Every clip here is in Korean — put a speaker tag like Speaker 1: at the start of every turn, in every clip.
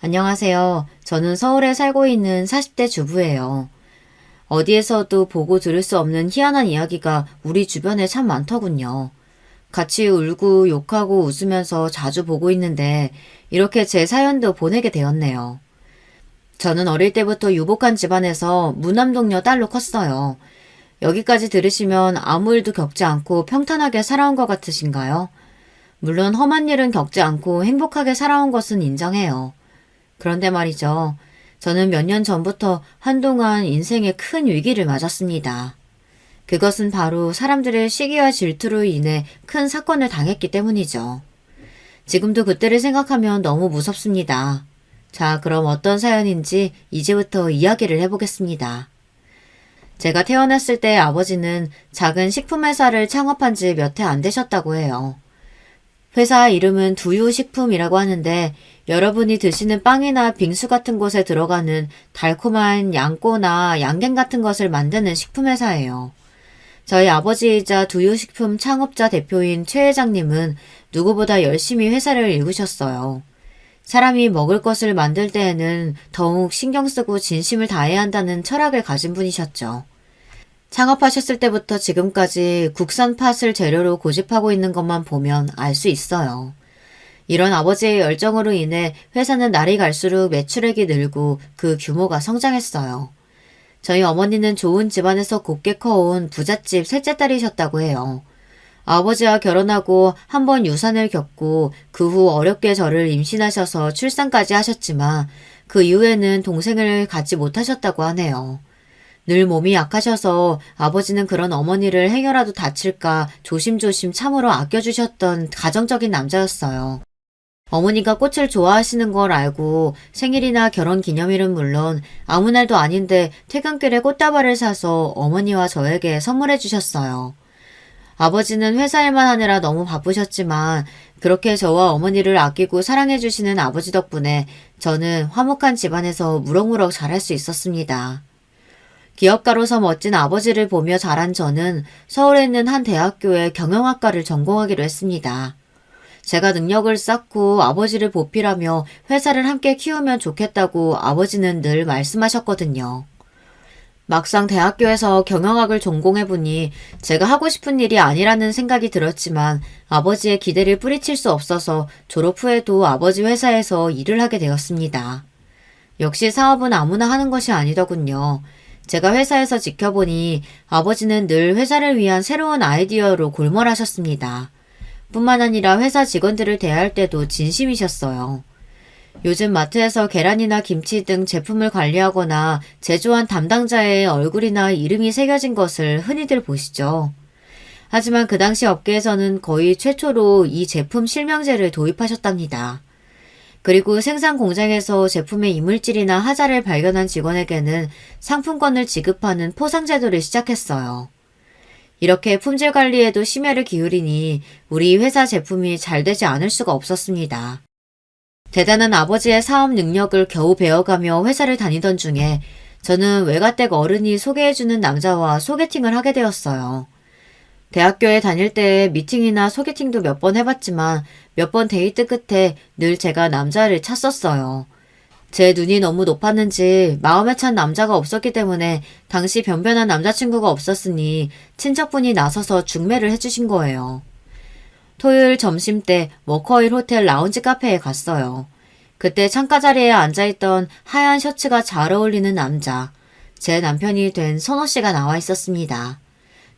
Speaker 1: 안녕하세요. 저는 서울에 살고 있는 40대 주부예요. 어디에서도 보고 들을 수 없는 희한한 이야기가 우리 주변에 참 많더군요. 같이 울고 욕하고 웃으면서 자주 보고 있는데 이렇게 제 사연도 보내게 되었네요. 저는 어릴 때부터 유복한 집안에서 무남동녀 딸로 컸어요. 여기까지 들으시면 아무 일도 겪지 않고 평탄하게 살아온 것 같으신가요? 물론 험한 일은 겪지 않고 행복하게 살아온 것은 인정해요. 그런데 말이죠. 저는 몇 년 전부터 한동안 인생의 큰 위기를 맞았습니다. 그것은 바로 사람들의 시기와 질투로 인해 큰 사건을 당했기 때문이죠. 지금도 그때를 생각하면 너무 무섭습니다. 자, 그럼 어떤 사연인지 이제부터 이야기를 해보겠습니다. 제가 태어났을 때 아버지는 작은 식품회사를 창업한 지 몇 해 안 되셨다고 해요. 회사 이름은 두유식품이라고 하는데 여러분이 드시는 빵이나 빙수 같은 곳에 들어가는 달콤한 양꼬나 양갱 같은 것을 만드는 식품회사예요. 저희 아버지이자 두유식품 창업자 대표인 최 회장님은 누구보다 열심히 회사를 일구셨어요. 사람이 먹을 것을 만들 때에는 더욱 신경 쓰고 진심을 다해야 한다는 철학을 가진 분이셨죠. 창업하셨을 때부터 지금까지 국산 팥을 재료로 고집하고 있는 것만 보면 알 수 있어요. 이런 아버지의 열정으로 인해 회사는 날이 갈수록 매출액이 늘고 그 규모가 성장했어요. 저희 어머니는 좋은 집안에서 곱게 커온 부잣집 셋째 딸이셨다고 해요. 아버지와 결혼하고 한 번 유산을 겪고 그 후 어렵게 저를 임신하셔서 출산까지 하셨지만 그 이후에는 동생을 갖지 못하셨다고 하네요. 늘 몸이 약하셔서 아버지는 그런 어머니를 행여라도 다칠까 조심조심 참으로 아껴주셨던 가정적인 남자였어요. 어머니가 꽃을 좋아하시는 걸 알고 생일이나 결혼 기념일은 물론 아무 날도 아닌데 퇴근길에 꽃다발을 사서 어머니와 저에게 선물해 주셨어요. 아버지는 회사 일만 하느라 너무 바쁘셨지만 그렇게 저와 어머니를 아끼고 사랑해 주시는 아버지 덕분에 저는 화목한 집안에서 무럭무럭 자랄 수 있었습니다. 기업가로서 멋진 아버지를 보며 자란 저는 서울에 있는 한 대학교에 경영학과를 전공하기로 했습니다. 제가 능력을 쌓고 아버지를 보필하며 회사를 함께 키우면 좋겠다고 아버지는 늘 말씀하셨거든요. 막상 대학교에서 경영학을 전공해보니 제가 하고 싶은 일이 아니라는 생각이 들었지만 아버지의 기대를 뿌리칠 수 없어서 졸업 후에도 아버지 회사에서 일을 하게 되었습니다. 역시 사업은 아무나 하는 것이 아니더군요. 제가 회사에서 지켜보니 아버지는 늘 회사를 위한 새로운 아이디어로 골몰하셨습니다. 뿐만 아니라 회사 직원들을 대할 때도 진심이셨어요. 요즘 마트에서 계란이나 김치 등 제품을 관리하거나 제조한 담당자의 얼굴이나 이름이 새겨진 것을 흔히들 보시죠. 하지만 그 당시 업계에서는 거의 최초로 이 제품 실명제를 도입하셨답니다. 그리고 생산 공장에서 제품의 이물질이나 하자를 발견한 직원에게는 상품권을 지급하는 포상제도를 시작했어요. 이렇게 품질 관리에도 심혈을 기울이니 우리 회사 제품이 잘 되지 않을 수가 없었습니다. 대단한 아버지의 사업 능력을 겨우 배워가며 회사를 다니던 중에 저는 외가댁 어른이 소개해주는 남자와 소개팅을 하게 되었어요. 대학교에 다닐 때 미팅이나 소개팅도 몇 번 해봤지만 몇 번 데이트 끝에 늘 제가 남자를 찾았어요. 제 눈이 너무 높았는지 마음에 찬 남자가 없었기 때문에 당시 변변한 남자친구가 없었으니 친척분이 나서서 중매를 해주신 거예요. 토요일 점심 때 워커힐 호텔 라운지 카페에 갔어요. 그때 창가 자리에 앉아있던 하얀 셔츠가 잘 어울리는 남자, 제 남편이 된 선호 씨가 나와 있었습니다.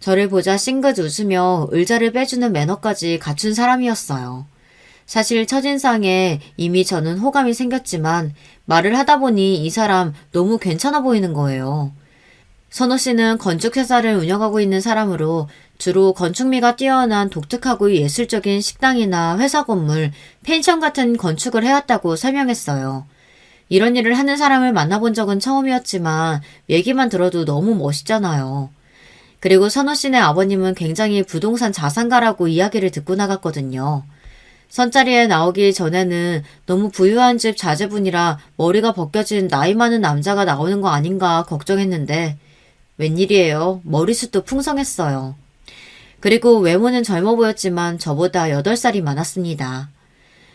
Speaker 1: 저를 보자 싱긋 웃으며 의자를 빼주는 매너까지 갖춘 사람이었어요. 사실 첫인상에 이미 저는 호감이 생겼지만 말을 하다 보니 이 사람 너무 괜찮아 보이는 거예요. 선호 씨는 건축회사를 운영하고 있는 사람으로 주로 건축미가 뛰어난 독특하고 예술적인 식당이나 회사 건물, 펜션 같은 건축을 해왔다고 설명했어요. 이런 일을 하는 사람을 만나본 적은 처음이었지만 얘기만 들어도 너무 멋있잖아요. 그리고 선호 씨네 아버님은 굉장히 부동산 자산가라고 이야기를 듣고 나갔거든요. 선자리에 나오기 전에는 너무 부유한 집 자제분이라 머리가 벗겨진 나이 많은 남자가 나오는 거 아닌가 걱정했는데 웬일이에요. 머리숱도 풍성했어요. 그리고 외모는 젊어 보였지만 저보다 8살이 많았습니다.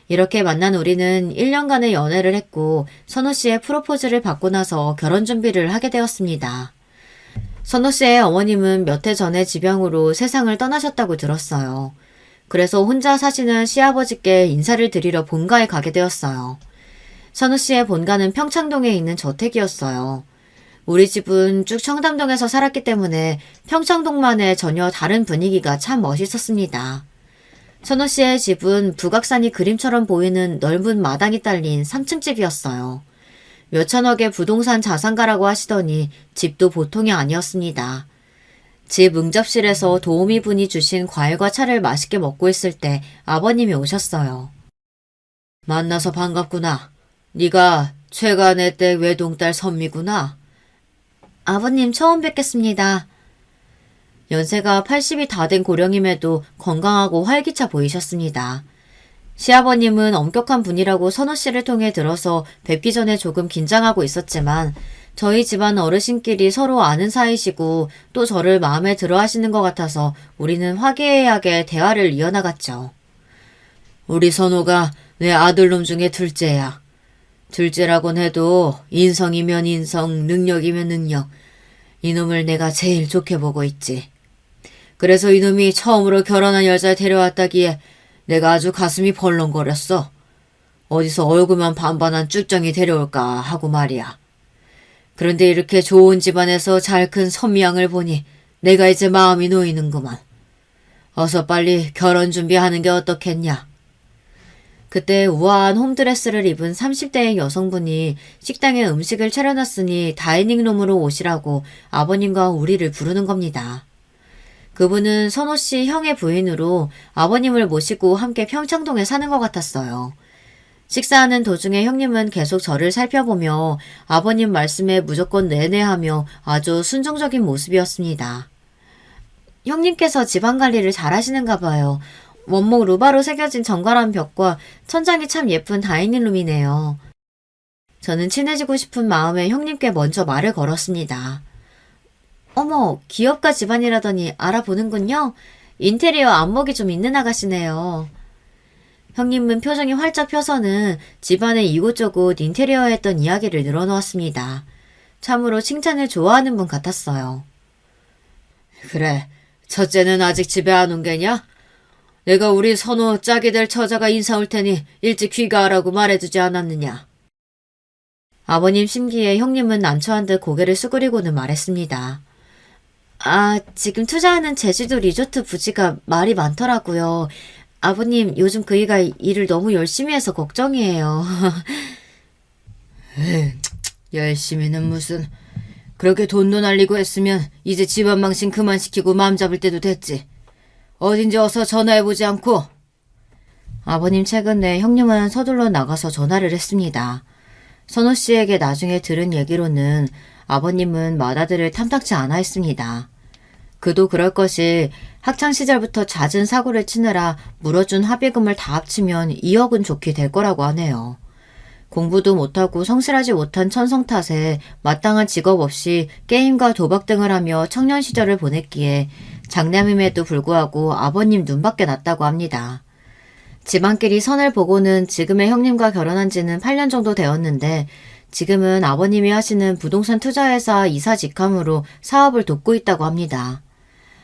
Speaker 1: 이렇게 만난 우리는 1년간의 연애를 했고 선호 씨의 프로포즈를 받고 나서 결혼 준비를 하게 되었습니다. 선호 씨의 어머님은 몇 해 전에 지병으로 세상을 떠나셨다고 들었어요. 그래서 혼자 사시는 시아버지께 인사를 드리러 본가에 가게 되었어요. 선우 씨의 본가는 평창동에 있는 저택이었어요. 우리 집은 쭉 청담동에서 살았기 때문에 평창동만의 전혀 다른 분위기가 참 멋있었습니다. 선우 씨의 집은 북악산이 그림처럼 보이는 넓은 마당이 딸린 3층 집이었어요. 몇천억의 부동산 자산가라고 하시더니 집도 보통이 아니었습니다. 집 응접실에서 도우미 분이 주신 과일과 차를 맛있게 먹고 있을 때 아버님이 오셨어요. 만나서 반갑구나. 네가 최간의 댁 외동딸 선미구나. 아버님 처음 뵙겠습니다. 연세가 80이 다 된 고령임에도 건강하고 활기차 보이셨습니다. 시아버님은 엄격한 분이라고 선호 씨를 통해 들어서 뵙기 전에 조금 긴장하고 있었지만 저희 집안 어르신끼리 서로 아는 사이시고 또 저를 마음에 들어 하시는 것 같아서 우리는 화기애애하게 대화를 이어나갔죠. 우리 선호가 내 아들놈 중에 둘째야. 둘째라곤 해도 인성이면 인성, 능력이면 능력. 이놈을 내가 제일 좋게 보고 있지. 그래서 이놈이 처음으로 결혼한 여자를 데려왔다기에 내가 아주 가슴이 벌렁거렸어. 어디서 얼굴만 반반한 쭈쩡이 데려올까 하고 말이야. 그런데 이렇게 좋은 집안에서 잘 큰 선미양을 보니 내가 이제 마음이 놓이는구만. 어서 빨리 결혼 준비하는 게 어떻겠냐. 그때 우아한 홈드레스를 입은 30대의 여성분이 식당에 음식을 차려놨으니 다이닝룸으로 오시라고 아버님과 우리를 부르는 겁니다. 그분은 선호 씨 형의 부인으로 아버님을 모시고 함께 평창동에 사는 것 같았어요. 식사하는 도중에 형님은 계속 저를 살펴보며 아버님 말씀에 무조건 내내하며 아주 순종적인 모습이었습니다. 형님께서 집안관리를 잘하시는가 봐요. 원목 루바로 새겨진 정갈한 벽과 천장이 참 예쁜 다이닝룸이네요. 저는 친해지고 싶은 마음에 형님께 먼저 말을 걸었습니다. 어머, 기업가 집안이라더니 알아보는군요. 인테리어 안목이 좀 있는 아가씨네요. 형님은 표정이 활짝 펴서는 집안의 이곳저곳 인테리어에 했던 이야기를 늘어놓았습니다. 참으로 칭찬을 좋아하는 분 같았어요. 그래, 첫째는 아직 집에 안 온 게냐? 내가 우리 선호 짝이 될 처자가 인사 올 테니 일찍 귀가하라고 말해두지 않았느냐? 아버님 심기에 형님은 난처한 듯 고개를 수그리고는 말했습니다. 아, 지금 투자하는 제주도 리조트 부지가 말이 많더라고요. 아버님, 요즘 그이가 일을 너무 열심히 해서 걱정이에요. 에이, 열심히는 무슨. 그렇게 돈도 날리고 했으면 이제 집안 망신 그만 시키고 마음 잡을 때도 됐지. 어딘지 어서 전화해보지 않고. 아버님 최근에 형님은 서둘러 나가서 전화를 했습니다. 선호 씨에게 나중에 들은 얘기로는 아버님은 맏아들을 탐탁치 않아 했습니다. 그도 그럴 것이 학창시절부터 잦은 사고를 치느라 물어준 합의금을 다 합치면 2억은 좋게 될 거라고 하네요. 공부도 못하고 성실하지 못한 천성 탓에 마땅한 직업 없이 게임과 도박 등을 하며 청년 시절을 보냈기에 장남임에도 불구하고 아버님 눈밖에 났다고 합니다. 집안끼리 선을 보고는 지금의 형님과 결혼한 지는 8년 정도 되었는데 지금은 아버님이 하시는 부동산 투자회사 이사 직함으로 사업을 돕고 있다고 합니다.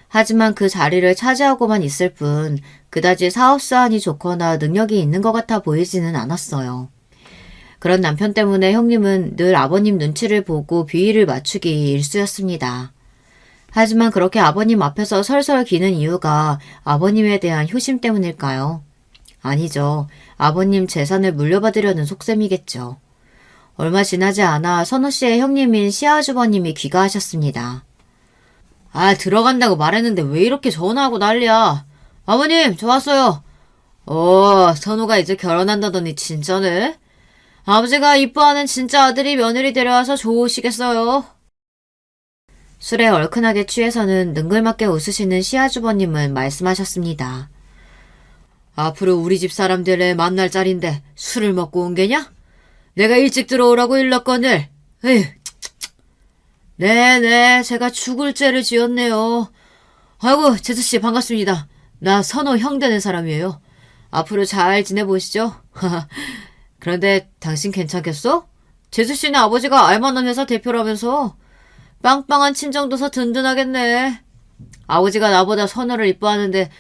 Speaker 1: 하지만 그 자리를 차지하고만 있을 뿐 그다지 사업 수완이 좋거나 능력이 있는 것 같아 보이지는 않았어요. 그런 남편 때문에 형님은 늘 아버님 눈치를 보고 비위를 맞추기 일쑤였습니다. 하지만 그렇게 아버님 앞에서 설설 기는 이유가 아버님에 대한 효심 때문일까요? 아니죠. 아버님 재산을 물려받으려는 속셈이겠죠. 얼마 지나지 않아 선호 씨의 형님인 시아주버님이 귀가하셨습니다. 아, 들어간다고 말했는데 왜 이렇게 전화하고 난리야. 아버님, 저 왔어요. 선호가 이제 결혼한다더니 진짜네. 아버지가 이뻐하는 진짜 아들이 며느리 데려와서 좋으시겠어요. 술에 얼큰하게 취해서는 능글맞게 웃으시는 시아주버님은 말씀하셨습니다. 앞으로 우리 집 사람들의 만날 자리인데 술을 먹고 온 게냐? 내가 일찍 들어오라고 일렀거늘. 에휴. 네네, 제가 죽을 죄를 지었네요. 아이고, 제수씨 반갑습니다. 나 선호 형 되는 사람이에요. 앞으로 잘 지내보시죠. 그런데 당신 괜찮겠어? 재수 씨네 아버지가 알만한 회사 대표라면서 빵빵한 친정도서 든든하겠네. 아버지가 나보다 선우를 이뻐하는데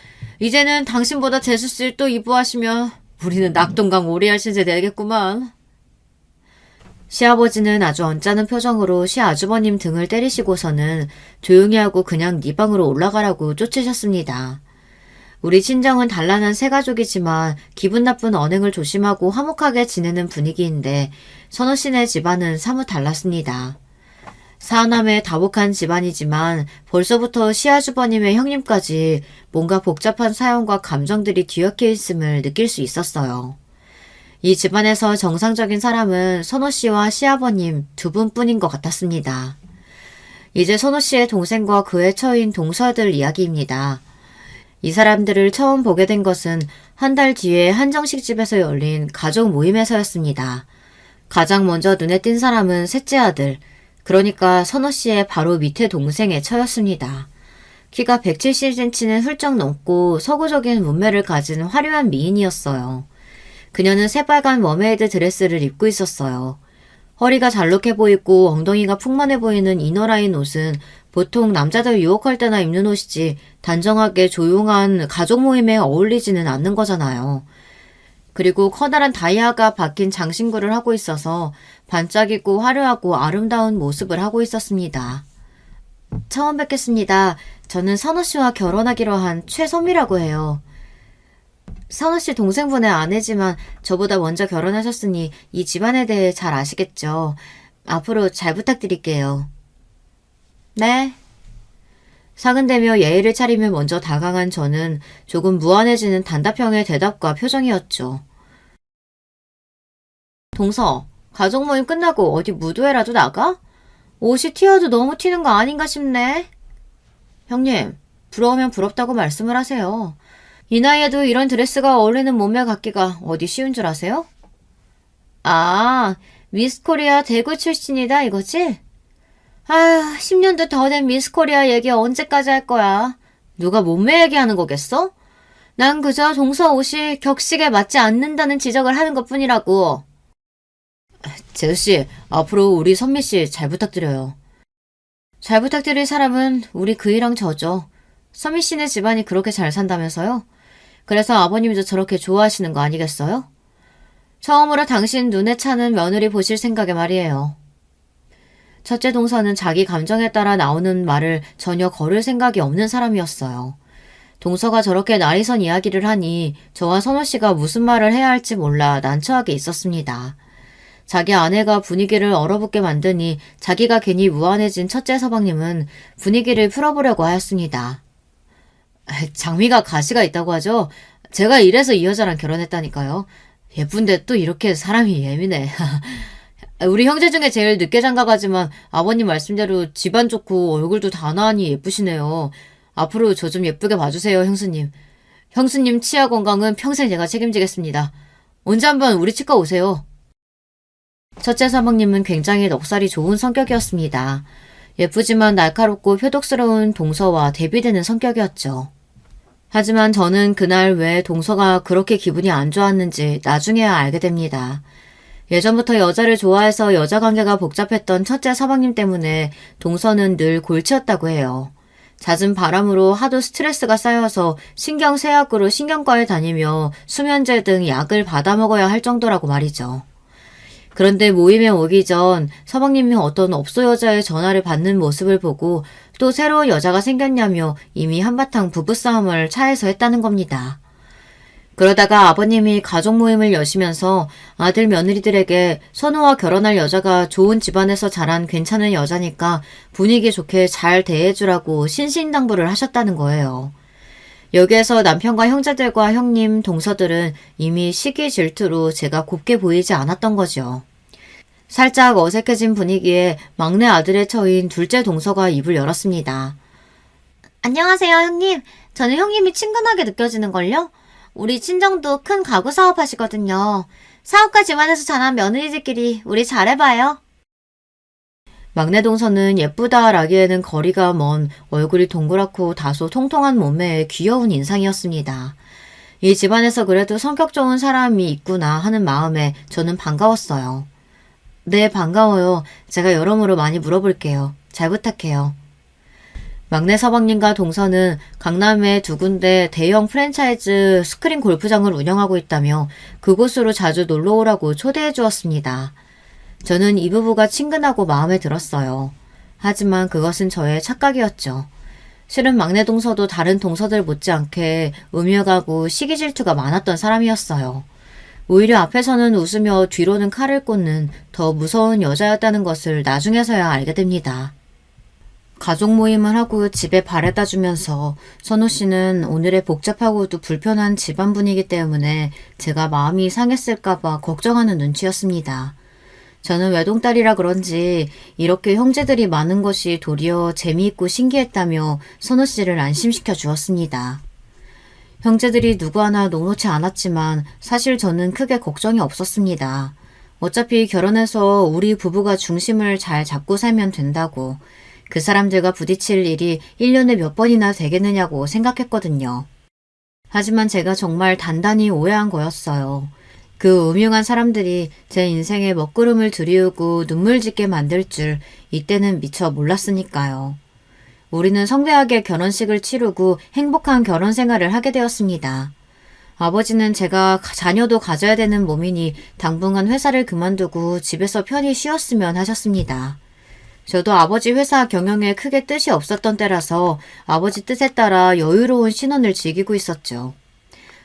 Speaker 1: 이제는 당신보다 재수 씨를 또 이뻐하시면 우리는 낙동강 오리알 신세 되겠구만. 시아버지는 아주 언짢은 표정으로 시아주버님 등을 때리시고서는 조용히 하고 그냥 네 방으로 올라가라고 쫓으셨습니다. 우리 친정은 단란한 새 가족이지만 기분 나쁜 언행을 조심하고 화목하게 지내는 분위기인데 선우 씨네 집안은 사뭇 달랐습니다. 사남의 다복한 집안이지만 벌써부터 시아주버님의 형님까지 뭔가 복잡한 사연과 감정들이 뒤엉켜 있음을 느낄 수 있었어요. 이 집안에서 정상적인 사람은 선호 씨와 시아버님 두 분뿐인 것 같았습니다. 이제 선호 씨의 동생과 그의 처인 동서들 이야기입니다. 이 사람들을 처음 보게 된 것은 한 달 뒤에 한정식 집에서 열린 가족 모임에서였습니다. 가장 먼저 눈에 띈 사람은 셋째 아들, 그러니까 선호 씨의 바로 밑에 동생의 처였습니다. 키가 170cm는 훌쩍 넘고 서구적인 문매를 가진 화려한 미인이었어요. 그녀는 새빨간 머메이드 드레스를 입고 있었어요. 허리가 잘록해 보이고 엉덩이가 풍만해 보이는 이너라인 옷은 보통 남자들 유혹할 때나 입는 옷이지 단정하게 조용한 가족 모임에 어울리지는 않는 거잖아요. 그리고 커다란 다이아가 박힌 장신구를 하고 있어서 반짝이고 화려하고 아름다운 모습을 하고 있었습니다. 처음 뵙겠습니다. 저는 선우 씨와 결혼하기로 한 최선미라고 해요. 선우 씨 동생분의 아내지만 저보다 먼저 결혼하셨으니 이 집안에 대해 잘 아시겠죠. 앞으로 잘 부탁드릴게요. 네. 사근대며 예의를 차리며 먼저 다가간 저는 조금 무안해지는 단답형의 대답과 표정이었죠. 동서, 가족 모임 끝나고 어디 무도회라도 나가? 옷이 튀어도 너무 튀는 거 아닌가 싶네. 형님, 부러우면 부럽다고 말씀을 하세요. 이 나이에도 이런 드레스가 어울리는 몸매 갖기가 어디 쉬운 줄 아세요? 아, 미스코리아 대구 출신이다 이거지? 아휴, 10년도 더 된 미스코리아 얘기 언제까지 할 거야? 누가 몸매 얘기하는 거겠어? 난 그저 동서 옷이 격식에 맞지 않는다는 지적을 하는 것뿐이라고. 재수씨, 앞으로 우리 선미씨 잘 부탁드려요. 잘 부탁드릴 사람은 우리 그이랑 저죠. 선미씨네 집안이 그렇게 잘 산다면서요? 그래서 아버님도 저렇게 좋아하시는 거 아니겠어요? 처음으로 당신 눈에 차는 며느리 보실 생각에 말이에요. 첫째 동서는 자기 감정에 따라 나오는 말을 전혀 거를 생각이 없는 사람이었어요. 동서가 저렇게 나리선 이야기를 하니 저와 선호 씨가 무슨 말을 해야 할지 몰라 난처하게 있었습니다. 자기 아내가 분위기를 얼어붙게 만드니 자기가 괜히 무안해진 첫째 서방님은 분위기를 풀어보려고 하였습니다. 장미가 가시가 있다고 하죠? 제가 이래서 이 여자랑 결혼했다니까요. 예쁜데 또 이렇게 사람이 예민해. 우리 형제 중에 제일 늦게 장가가지만 아버님 말씀대로 집안 좋고 얼굴도 단아하니 예쁘시네요. 앞으로 저 좀 예쁘게 봐주세요, 형수님. 형수님 치아 건강은 평생 제가 책임지겠습니다. 언제 한번 우리 치과 오세요. 첫째 사방님은 굉장히 넉살이 좋은 성격이었습니다. 예쁘지만 날카롭고 표독스러운 동서와 대비되는 성격이었죠. 하지만 저는 그날 왜 동서가 그렇게 기분이 안 좋았는지 나중에야 알게 됩니다. 예전부터 여자를 좋아해서 여자 관계가 복잡했던 첫째 서방님 때문에 동서는 늘 골치였다고 해요. 잦은 바람으로 하도 스트레스가 쌓여서 신경쇠약으로 신경과에 다니며 수면제 등 약을 받아 먹어야 할 정도라고 말이죠. 그런데 모임에 오기 전 서방님이 어떤 업소 여자의 전화를 받는 모습을 보고 또 새로운 여자가 생겼냐며 이미 한바탕 부부싸움을 차에서 했다는 겁니다. 그러다가 아버님이 가족 모임을 여시면서 아들 며느리들에게 선우와 결혼할 여자가 좋은 집안에서 자란 괜찮은 여자니까 분위기 좋게 잘 대해주라고 신신당부를 하셨다는 거예요. 여기에서 남편과 형제들과 형님, 동서들은 이미 시기 질투로 제가 곱게 보이지 않았던 거죠. 살짝 어색해진 분위기에 막내 아들의 처인 둘째 동서가 입을 열었습니다. 안녕하세요, 형님. 저는 형님이 친근하게 느껴지는걸요? 우리 친정도 큰 가구 사업 하시거든요. 사업가 집안에서 자란 며느리들끼리 우리 잘해봐요. 막내 동서는 예쁘다라기에는 거리가 먼 얼굴이 동그랗고 다소 통통한 몸매의 귀여운 인상이었습니다. 이 집안에서 그래도 성격 좋은 사람이 있구나 하는 마음에 저는 반가웠어요. 네, 반가워요. 제가 여러모로 많이 물어볼게요. 잘 부탁해요. 막내 서방님과 동서는 강남에 두 군데 대형 프랜차이즈 스크린 골프장을 운영하고 있다며 그곳으로 자주 놀러 오라고 초대해 주었습니다. 저는 이 부부가 친근하고 마음에 들었어요. 하지만 그것은 저의 착각이었죠. 실은 막내 동서도 다른 동서들 못지않게 음흉하고 시기 질투가 많았던 사람이었어요. 오히려 앞에서는 웃으며 뒤로는 칼을 꽂는 더 무서운 여자였다는 것을 나중에서야 알게 됩니다. 가족 모임을 하고 집에 바래다 주면서 선우 씨는 오늘의 복잡하고도 불편한 집안 분위기 때문에 제가 마음이 상했을까봐 걱정하는 눈치였습니다. 저는 외동딸이라 그런지 이렇게 형제들이 많은 것이 도리어 재미있고 신기했다며 선우 씨를 안심시켜 주었습니다. 형제들이 누구 하나 녹록치 않았지만 사실 저는 크게 걱정이 없었습니다. 어차피 결혼해서 우리 부부가 중심을 잘 잡고 살면 된다고, 그 사람들과 부딪힐 일이 1년에 몇 번이나 되겠느냐고 생각했거든요. 하지만 제가 정말 단단히 오해한 거였어요. 그 음흉한 사람들이 제 인생에 먹구름을 들이우고 눈물 짓게 만들 줄 이때는 미처 몰랐으니까요. 우리는 성대하게 결혼식을 치르고 행복한 결혼 생활을 하게 되었습니다. 아버지는 제가 자녀도 가져야 되는 몸이니 당분간 회사를 그만두고 집에서 편히 쉬었으면 하셨습니다. 저도 아버지 회사 경영에 크게 뜻이 없었던 때라서 아버지 뜻에 따라 여유로운 신혼을 즐기고 있었죠.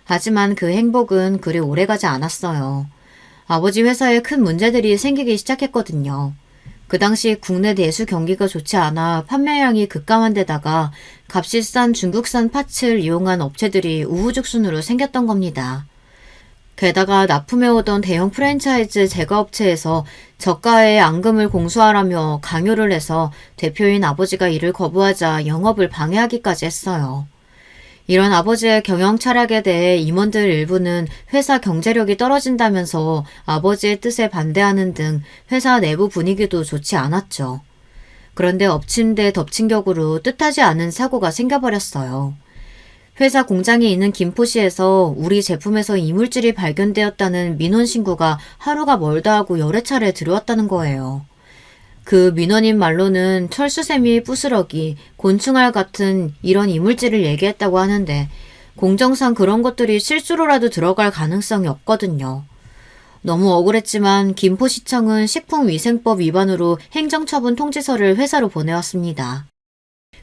Speaker 1: 하지만 그 행복은 그리 오래가지 않았어요. 아버지 회사에 큰 문제들이 생기기 시작했거든요. 그 당시 국내 내수 경기가 좋지 않아 판매량이 급감한 데다가 값이 싼 중국산 파츠를 이용한 업체들이 우후죽순으로 생겼던 겁니다. 게다가 납품해오던 대형 프랜차이즈 제과업체에서 저가의 앙금을 공수하라며 강요를 해서 대표인 아버지가 이를 거부하자 영업을 방해하기까지 했어요. 이런 아버지의 경영 철학에 대해 임원들 일부는 회사 경제력이 떨어진다면서 아버지의 뜻에 반대하는 등 회사 내부 분위기도 좋지 않았죠. 그런데 엎친 데 덮친 격으로 뜻하지 않은 사고가 생겨버렸어요. 회사 공장에 있는 김포시에서 우리 제품에서 이물질이 발견되었다는 민원 신고가 하루가 멀다 하고 여러 차례 들어왔다는 거예요. 그 민원인 말로는 철수세미, 부스러기, 곤충알 같은 이런 이물질을 얘기했다고 하는데 공정상 그런 것들이 실수로라도 들어갈 가능성이 없거든요. 너무 억울했지만 김포시청은 식품위생법 위반으로 행정처분 통지서를 회사로 보내왔습니다.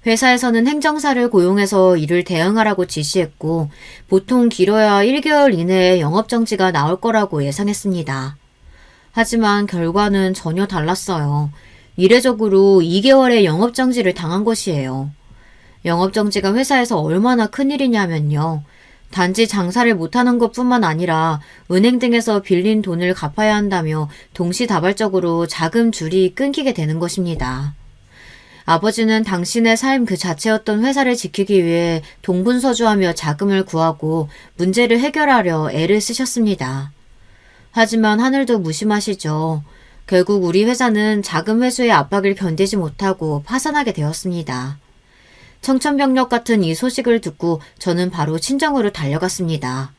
Speaker 1: 회사에서는 행정사를 고용해서 이를 대응하라고 지시했고 보통 길어야 1개월 이내에 영업정지가 나올 거라고 예상했습니다. 하지만 결과는 전혀 달랐어요. 이례적으로 2개월의 영업정지를 당한 것이에요. 영업정지가 회사에서 얼마나 큰일이냐면요. 단지 장사를 못하는 것뿐만 아니라 은행 등에서 빌린 돈을 갚아야 한다며 동시다발적으로 자금 줄이 끊기게 되는 것입니다. 아버지는 당신의 삶 그 자체였던 회사를 지키기 위해 동분서주하며 자금을 구하고 문제를 해결하려 애를 쓰셨습니다. 하지만 하늘도 무심하시죠. 결국 우리 회사는 자금 회수의 압박을 견디지 못하고 파산하게 되었습니다. 청천벽력 같은 이 소식을 듣고 저는 바로 친정으로 달려갔습니다.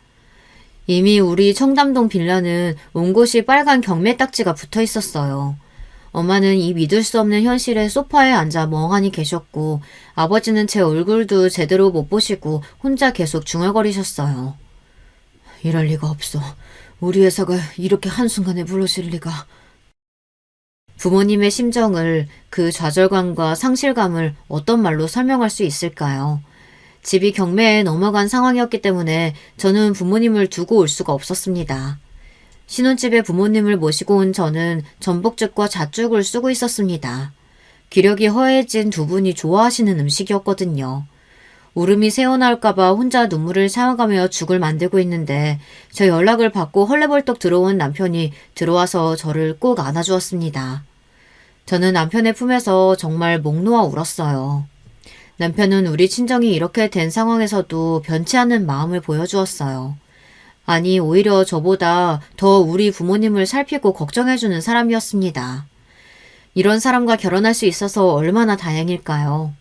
Speaker 1: 이미 우리 청담동 빌라는 온 곳이 빨간 경매 딱지가 붙어 있었어요. 엄마는 이 믿을 수 없는 현실에 소파에 앉아 멍하니 계셨고 아버지는 제 얼굴도 제대로 못 보시고 혼자 계속 중얼거리셨어요. 이럴 리가 없어. 우리 회사가 이렇게 한순간에 무너질 리가. 부모님의 심정을, 그 좌절감과 상실감을 어떤 말로 설명할 수 있을까요? 집이 경매에 넘어간 상황이었기 때문에 저는 부모님을 두고 올 수가 없었습니다. 신혼집에 부모님을 모시고 온 저는 전복죽과 잣죽을 쓰고 있었습니다. 기력이 허해진 두 분이 좋아하시는 음식이었거든요. 울음이 새어나올까봐 혼자 눈물을 참아가며 죽을 만들고 있는데 저 연락을 받고 헐레벌떡 들어온 남편이 들어와서 저를 꼭 안아주었습니다. 저는 남편의 품에서 정말 목 놓아 울었어요. 남편은 우리 친정이 이렇게 된 상황에서도 변치 않는 마음을 보여주었어요. 아니, 오히려 저보다 더 우리 부모님을 살피고 걱정해주는 사람이었습니다. 이런 사람과 결혼할 수 있어서 얼마나 다행일까요?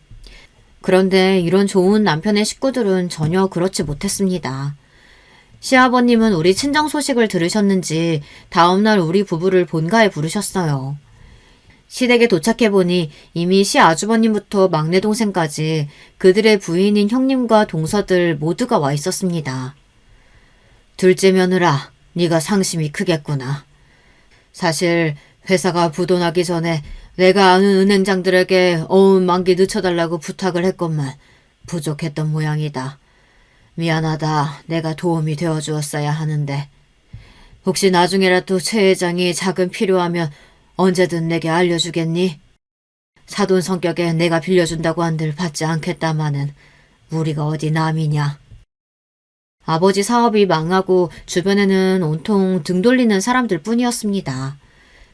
Speaker 1: 그런데 이런 좋은 남편의 식구들은 전혀 그렇지 못했습니다. 시아버님은 우리 친정 소식을 들으셨는지 다음날 우리 부부를 본가에 부르셨어요. 시댁에 도착해보니 이미 시아주버님부터 막내 동생까지 그들의 부인인 형님과 동서들 모두가 와 있었습니다. 둘째 며느라, 네가 상심이 크겠구나. 사실 회사가 부도나기 전에 내가 아는 은행장들에게 어음만기 늦춰달라고 부탁을 했건만 부족했던 모양이다. 미안하다. 내가 도움이 되어주었어야 하는데. 혹시 나중에라도 최 회장이 자금 필요하면 언제든 내게 알려주겠니? 사돈 성격에 내가 빌려준다고 한들 받지 않겠다마는 우리가 어디 남이냐. 아버지 사업이 망하고 주변에는 온통 등 돌리는 사람들 뿐이었습니다.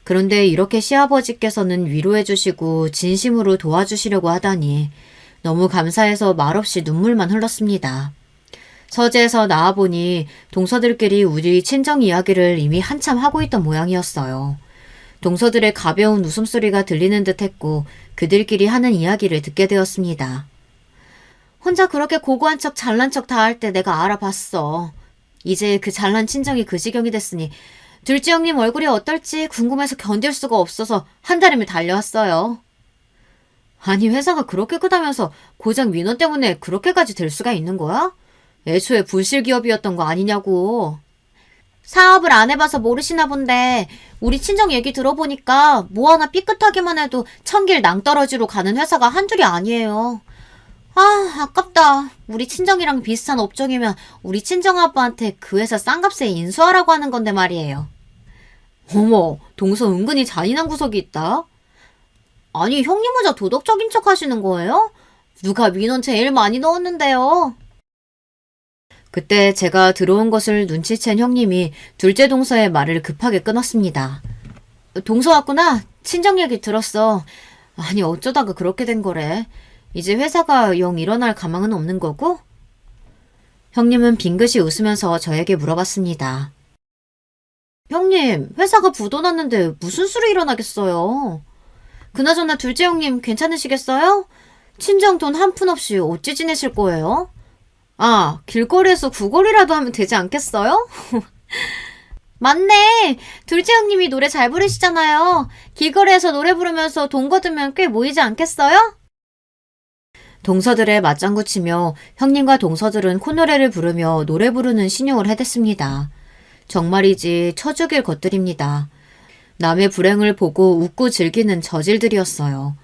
Speaker 1: 그런데 이렇게 시아버지께서는 위로해 주시고 진심으로 도와주시려고 하다니 너무 감사해서 말없이 눈물만 흘렀습니다. 서재에서 나와보니 동서들끼리 우리 친정 이야기를 이미 한참 하고 있던 모양이었어요. 동서들의 가벼운 웃음소리가 들리는 듯 했고 그들끼리 하는 이야기를 듣게 되었습니다. 혼자 그렇게 고고한 척 잘난 척 다 할 때 내가 알아봤어. 이제 그 잘난 친정이 그 지경이 됐으니 둘째 형님 얼굴이 어떨지 궁금해서 견딜 수가 없어서 한달음에 달려왔어요. 아니 회사가 그렇게 크다면서 고작 민원 때문에 그렇게까지 될 수가 있는 거야? 애초에 불실 기업이었던 거 아니냐고. 사업을 안 해봐서 모르시나 본데 우리 친정 얘기 들어보니까 뭐 하나 삐끗하기만 해도 천길 낭떠러지로 가는 회사가 한둘이 아니에요. 아, 아깝다. 우리 친정이랑 비슷한 업종이면 우리 친정아빠한테 그 회사 싼값에 인수하라고 하는 건데 말이에요. 어머, 동서 은근히 잔인한 구석이 있다. 아니, 형님 혼자 도덕적인 척 하시는 거예요? 누가 민원 제일 많이 넣었는데요. 그때 제가 들어온 것을 눈치챈 형님이 둘째 동서의 말을 급하게 끊었습니다. 동서 왔구나. 친정 얘기 들었어. 아니 어쩌다가 그렇게 된 거래. 이제 회사가 영 일어날 가망은 없는 거고? 형님은 빙긋이 웃으면서 저에게 물어봤습니다. 형님, 회사가 부도났는데 무슨 수로 일어나겠어요? 그나저나 둘째 형님 괜찮으시겠어요? 친정 돈 한 푼 없이 어찌 지내실 거예요? 아, 길거리에서 구걸이라도 하면 되지 않겠어요? 맞네. 둘째 형님이 노래 잘 부르시잖아요. 길거리에서 노래 부르면서 돈 거두면 꽤 모이지 않겠어요? 동서들의 맞장구 치며 형님과 동서들은 콧노래를 부르며 노래 부르는 신용을 해댔습니다. 정말이지 쳐 죽일 것들입니다. 남의 불행을 보고 웃고 즐기는 저질들이었어요.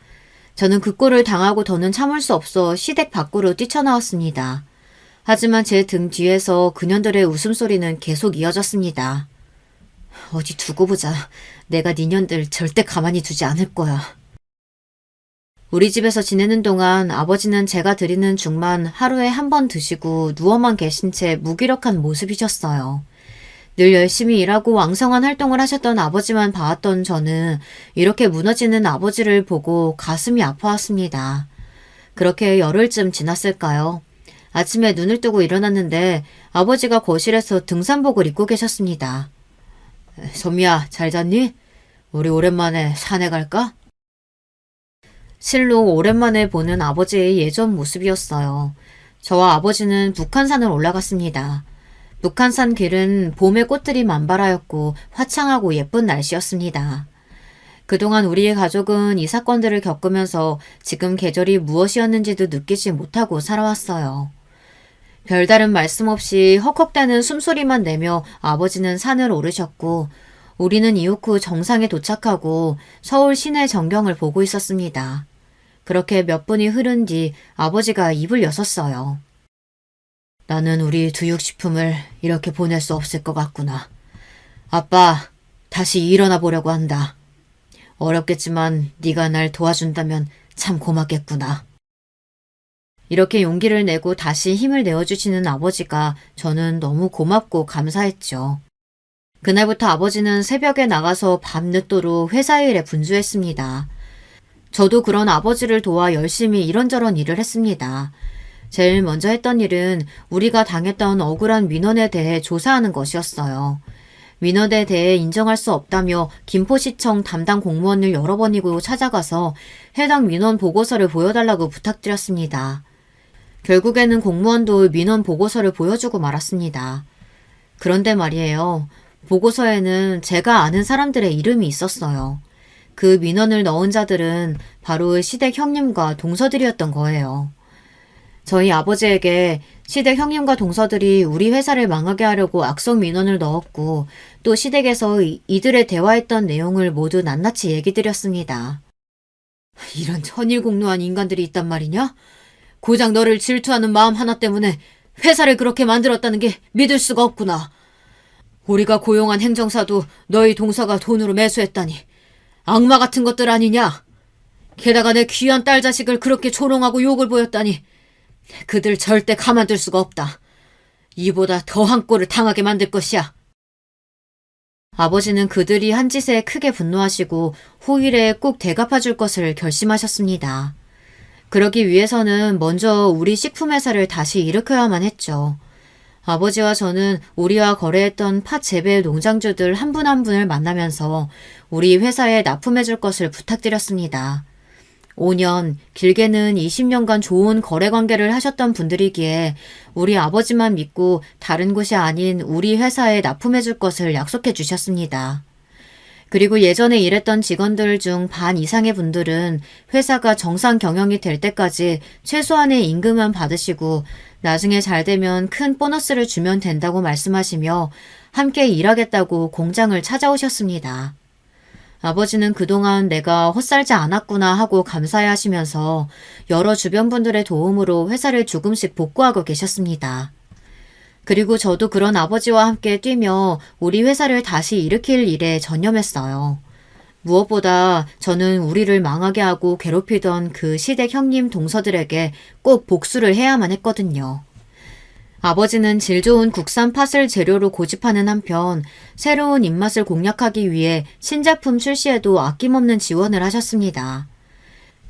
Speaker 1: 저는 그 꼴을 당하고 더는 참을 수 없어 시댁 밖으로 뛰쳐나왔습니다. 하지만 제 등 뒤에서 그년들의 웃음소리는 계속 이어졌습니다. 어디 두고 보자. 내가 니년들 절대 가만히 두지 않을 거야. 우리 집에서 지내는 동안 아버지는 제가 드리는 죽만 하루에 한 번 드시고 누워만 계신 채 무기력한 모습이셨어요. 늘 열심히 일하고 왕성한 활동을 하셨던 아버지만 봐왔던 저는 이렇게 무너지는 아버지를 보고 가슴이 아파왔습니다. 그렇게 열흘쯤 지났을까요? 아침에 눈을 뜨고 일어났는데 아버지가 거실에서 등산복을 입고 계셨습니다. 소미야, 잘 잤니? 우리 오랜만에 산에 갈까? 실로 오랜만에 보는 아버지의 예전 모습이었어요. 저와 아버지는 북한산을 올라갔습니다. 북한산 길은 봄의 꽃들이 만발하였고 화창하고 예쁜 날씨였습니다. 그동안 우리의 가족은 이 사건들을 겪으면서 지금 계절이 무엇이었는지도 느끼지 못하고 살아왔어요. 별다른 말씀 없이 헉헉대는 숨소리만 내며 아버지는 산을 오르셨고 우리는 이후 후 정상에 도착하고 서울 시내 전경을 보고 있었습니다. 그렇게 몇 분이 흐른 뒤 아버지가 입을 여섰어요. 나는 우리 두육식품을 이렇게 보낼 수 없을 것 같구나. 아빠, 다시 일어나 보려고 한다. 어렵겠지만 네가 날 도와준다면 참 고맙겠구나. 이렇게 용기를 내고 다시 힘을 내어주시는 아버지가 저는 너무 고맙고 감사했죠. 그날부터 아버지는 새벽에 나가서 밤늦도록 회사 일에 분주했습니다. 저도 그런 아버지를 도와 열심히 이런저런 일을 했습니다. 제일 먼저 했던 일은 우리가 당했던 억울한 민원에 대해 조사하는 것이었어요. 민원에 대해 인정할 수 없다며 김포시청 담당 공무원을 여러 번이고 찾아가서 해당 민원 보고서를 보여달라고 부탁드렸습니다. 결국에는 공무원도 민원 보고서를 보여주고 말았습니다. 그런데 말이에요. 보고서에는 제가 아는 사람들의 이름이 있었어요. 그 민원을 넣은 자들은 바로 시댁 형님과 동서들이었던 거예요. 저희 아버지에게 시댁 형님과 동서들이 우리 회사를 망하게 하려고 악성 민원을 넣었고 또 시댁에서 이들의 대화했던 내용을 모두 낱낱이 얘기 드렸습니다. 이런 천일공노한 인간들이 있단 말이냐? 고작 너를 질투하는 마음 하나 때문에 회사를 그렇게 만들었다는 게 믿을 수가 없구나. 우리가 고용한 행정사도 너희 동서가 돈으로 매수했다니. 악마 같은 것들 아니냐? 게다가 내 귀한 딸 자식을 그렇게 조롱하고 욕을 보였다니. 그들 절대 가만둘 수가 없다. 이보다 더한 꼴을 당하게 만들 것이야. 아버지는 그들이 한 짓에 크게 분노하시고 후일에 꼭 대갚아줄 것을 결심하셨습니다. 그러기 위해서는 먼저 우리 식품회사를 다시 일으켜야만 했죠. 아버지와 저는 우리와 거래했던 팥 재배 농장주들 한 분 한 분을 만나면서 우리 회사에 납품해줄 것을 부탁드렸습니다. 5년, 길게는 20년간 좋은 거래 관계를 하셨던 분들이기에 우리 아버지만 믿고 다른 곳이 아닌 우리 회사에 납품해줄 것을 약속해 주셨습니다. 그리고 예전에 일했던 직원들 중 반 이상의 분들은 회사가 정상 경영이 될 때까지 최소한의 임금만 받으시고 나중에 잘 되면 큰 보너스를 주면 된다고 말씀하시며 함께 일하겠다고 공장을 찾아오셨습니다. 아버지는 그동안 내가 헛살지 않았구나 하고 감사해 하시면서 여러 주변 분들의 도움으로 회사를 조금씩 복구하고 계셨습니다. 그리고 저도 그런 아버지와 함께 뛰며 우리 회사를 다시 일으킬 일에 전념했어요. 무엇보다 저는 우리를 망하게 하고 괴롭히던 그 시댁 형님 동서들에게 꼭 복수를 해야만 했거든요. 아버지는 질 좋은 국산 팥을 재료로 고집하는 한편 새로운 입맛을 공략하기 위해 신제품 출시에도 아낌없는 지원을 하셨습니다.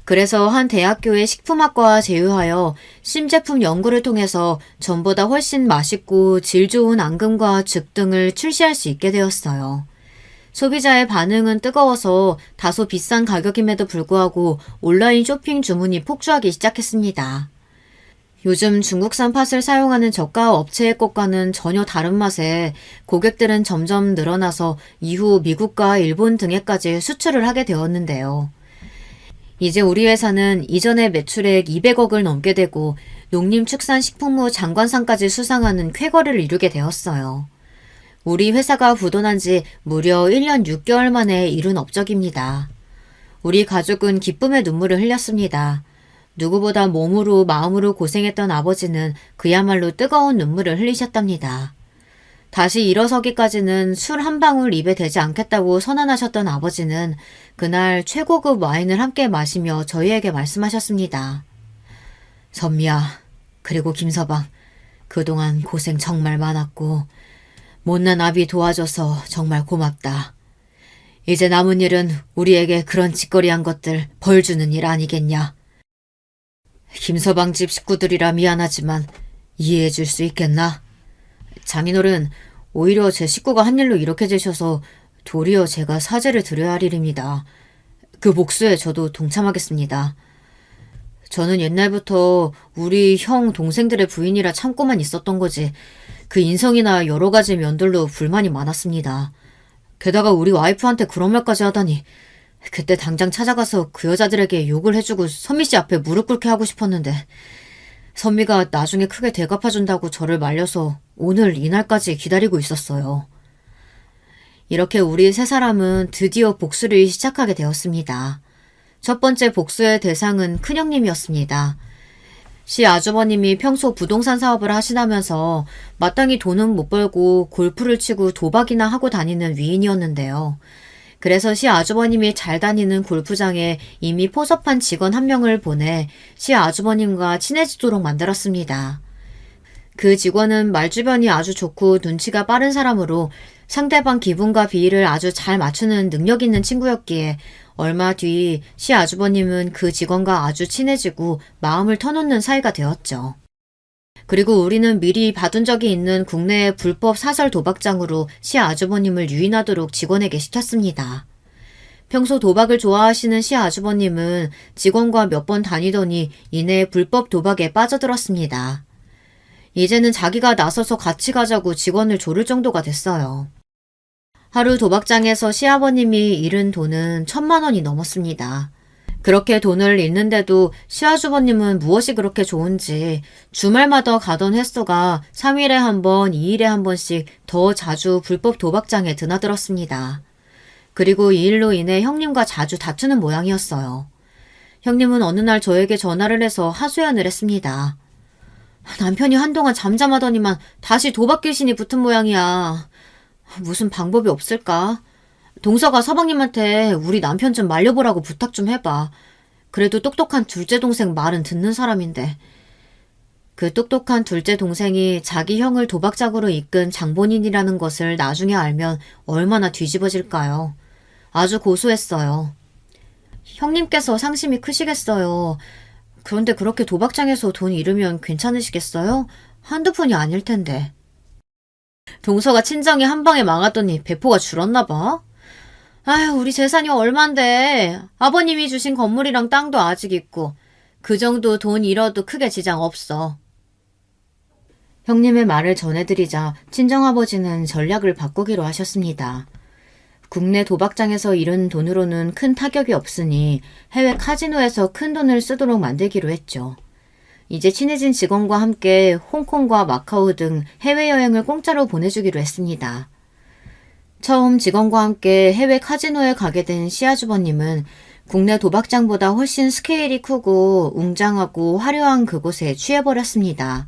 Speaker 1: 그래서 한 대학교의 식품학과와 제휴하여 신제품 연구를 통해서 전보다 훨씬 맛있고 질 좋은 앙금과 죽 등을 출시할 수 있게 되었어요. 소비자의 반응은 뜨거워서 다소 비싼 가격임에도 불구하고 온라인 쇼핑 주문이 폭주하기 시작했습니다. 요즘 중국산 팥을 사용하는 저가 업체의 것과는 전혀 다른 맛에 고객들은 점점 늘어나서 이후 미국과 일본 등에까지 수출을 하게 되었는데요. 이제 우리 회사는 이전의 매출액 200억을 넘게 되고 농림축산식품부 장관상까지 수상하는 쾌거를 이루게 되었어요. 우리 회사가 부도난 지 무려 1년 6개월 만에 이룬 업적입니다. 우리 가족은 기쁨의 눈물을 흘렸습니다. 누구보다 몸으로 마음으로 고생했던 아버지는 그야말로 뜨거운 눈물을 흘리셨답니다. 다시 일어서기까지는 술 한 방울 입에 대지 않겠다고 선언하셨던 아버지는 그날 최고급 와인을 함께 마시며 저희에게 말씀하셨습니다. 선미야, 그리고 김서방, 그동안 고생 정말 많았고 못난 아비 도와줘서 정말 고맙다. 이제 남은 일은 우리에게 그런 짓거리한 것들 벌 주는 일 아니겠냐. 김서방 집 식구들이라 미안하지만 이해해 줄 수 있겠나? 장인어른, 오히려 제 식구가 한 일로 이렇게 되셔서 도리어 제가 사죄를 드려야 할 일입니다. 그 복수에 저도 동참하겠습니다. 저는 옛날부터 우리 형 동생들의 부인이라 참고만 있었던 거지 그 인성이나 여러 가지 면들로 불만이 많았습니다. 게다가 우리 와이프한테 그런 말까지 하다니 그때 당장 찾아가서 그 여자들에게 욕을 해주고 선미 씨 앞에 무릎 꿇게 하고 싶었는데 선미가 나중에 크게 대갚아준다고 저를 말려서 오늘 이날까지 기다리고 있었어요. 이렇게 우리 세 사람은 드디어 복수를 시작하게 되었습니다. 첫 번째 복수의 대상은 큰형님이었습니다. 시 아주버님이 평소 부동산 사업을 하시다면서 마땅히 돈은 못 벌고 골프를 치고 도박이나 하고 다니는 위인이었는데요. 그래서 시 아주버님이 잘 다니는 골프장에 이미 포섭한 직원 한 명을 보내 시 아주버님과 친해지도록 만들었습니다. 그 직원은 말주변이 아주 좋고 눈치가 빠른 사람으로 상대방 기분과 비위를 아주 잘 맞추는 능력 있는 친구였기에 얼마 뒤 시 아주버님은 그 직원과 아주 친해지고 마음을 터놓는 사이가 되었죠. 그리고 우리는 미리 봐둔 적이 있는 국내의 불법 사설 도박장으로 시 아주버님을 유인하도록 직원에게 시켰습니다. 평소 도박을 좋아하시는 시 아주버님은 직원과 몇 번 다니더니 이내 불법 도박에 빠져들었습니다. 이제는 자기가 나서서 같이 가자고 직원을 조를 정도가 됐어요. 하루 도박장에서 시아버님이 잃은 돈은 1,000만 원이 넘었습니다. 그렇게 돈을 잃는데도 시아주버님은 무엇이 그렇게 좋은지 주말마다 가던 횟수가 3일에 한 번, 2일에 한 번씩 더 자주 불법 도박장에 드나들었습니다. 그리고 이 일로 인해 형님과 자주 다투는 모양이었어요. 형님은 어느 날 저에게 전화를 해서 하소연을 했습니다. 남편이 한동안 잠잠하더니만 다시 도박 귀신이 붙은 모양이야. 무슨 방법이 없을까? 동서가 서방님한테 우리 남편 좀 말려보라고 부탁 좀 해봐. 그래도 똑똑한 둘째 동생 말은 듣는 사람인데. 그 똑똑한 둘째 동생이 자기 형을 도박장으로 이끈 장본인이라는 것을 나중에 알면 얼마나 뒤집어질까요? 아주 고소했어요. 형님께서 상심이 크시겠어요. 그런데 그렇게 도박장에서 돈 잃으면 괜찮으시겠어요? 한두 푼이 아닐 텐데. 동서가 친정이 한 방에 망하더니 배포가 줄었나 봐. 아휴, 우리 재산이 얼만데. 아버님이 주신 건물이랑 땅도 아직 있고 그 정도 돈 잃어도 크게 지장 없어. 형님의 말을 전해드리자 친정아버지는 전략을 바꾸기로 하셨습니다. 국내 도박장에서 잃은 돈으로는 큰 타격이 없으니 해외 카지노에서 큰 돈을 쓰도록 만들기로 했죠. 이제 친해진 직원과 함께 홍콩과 마카오 등 해외여행을 공짜로 보내주기로 했습니다. 처음 직원과 함께 해외 카지노에 가게 된 시아주버님은 국내 도박장보다 훨씬 스케일이 크고 웅장하고 화려한 그곳에 취해버렸습니다.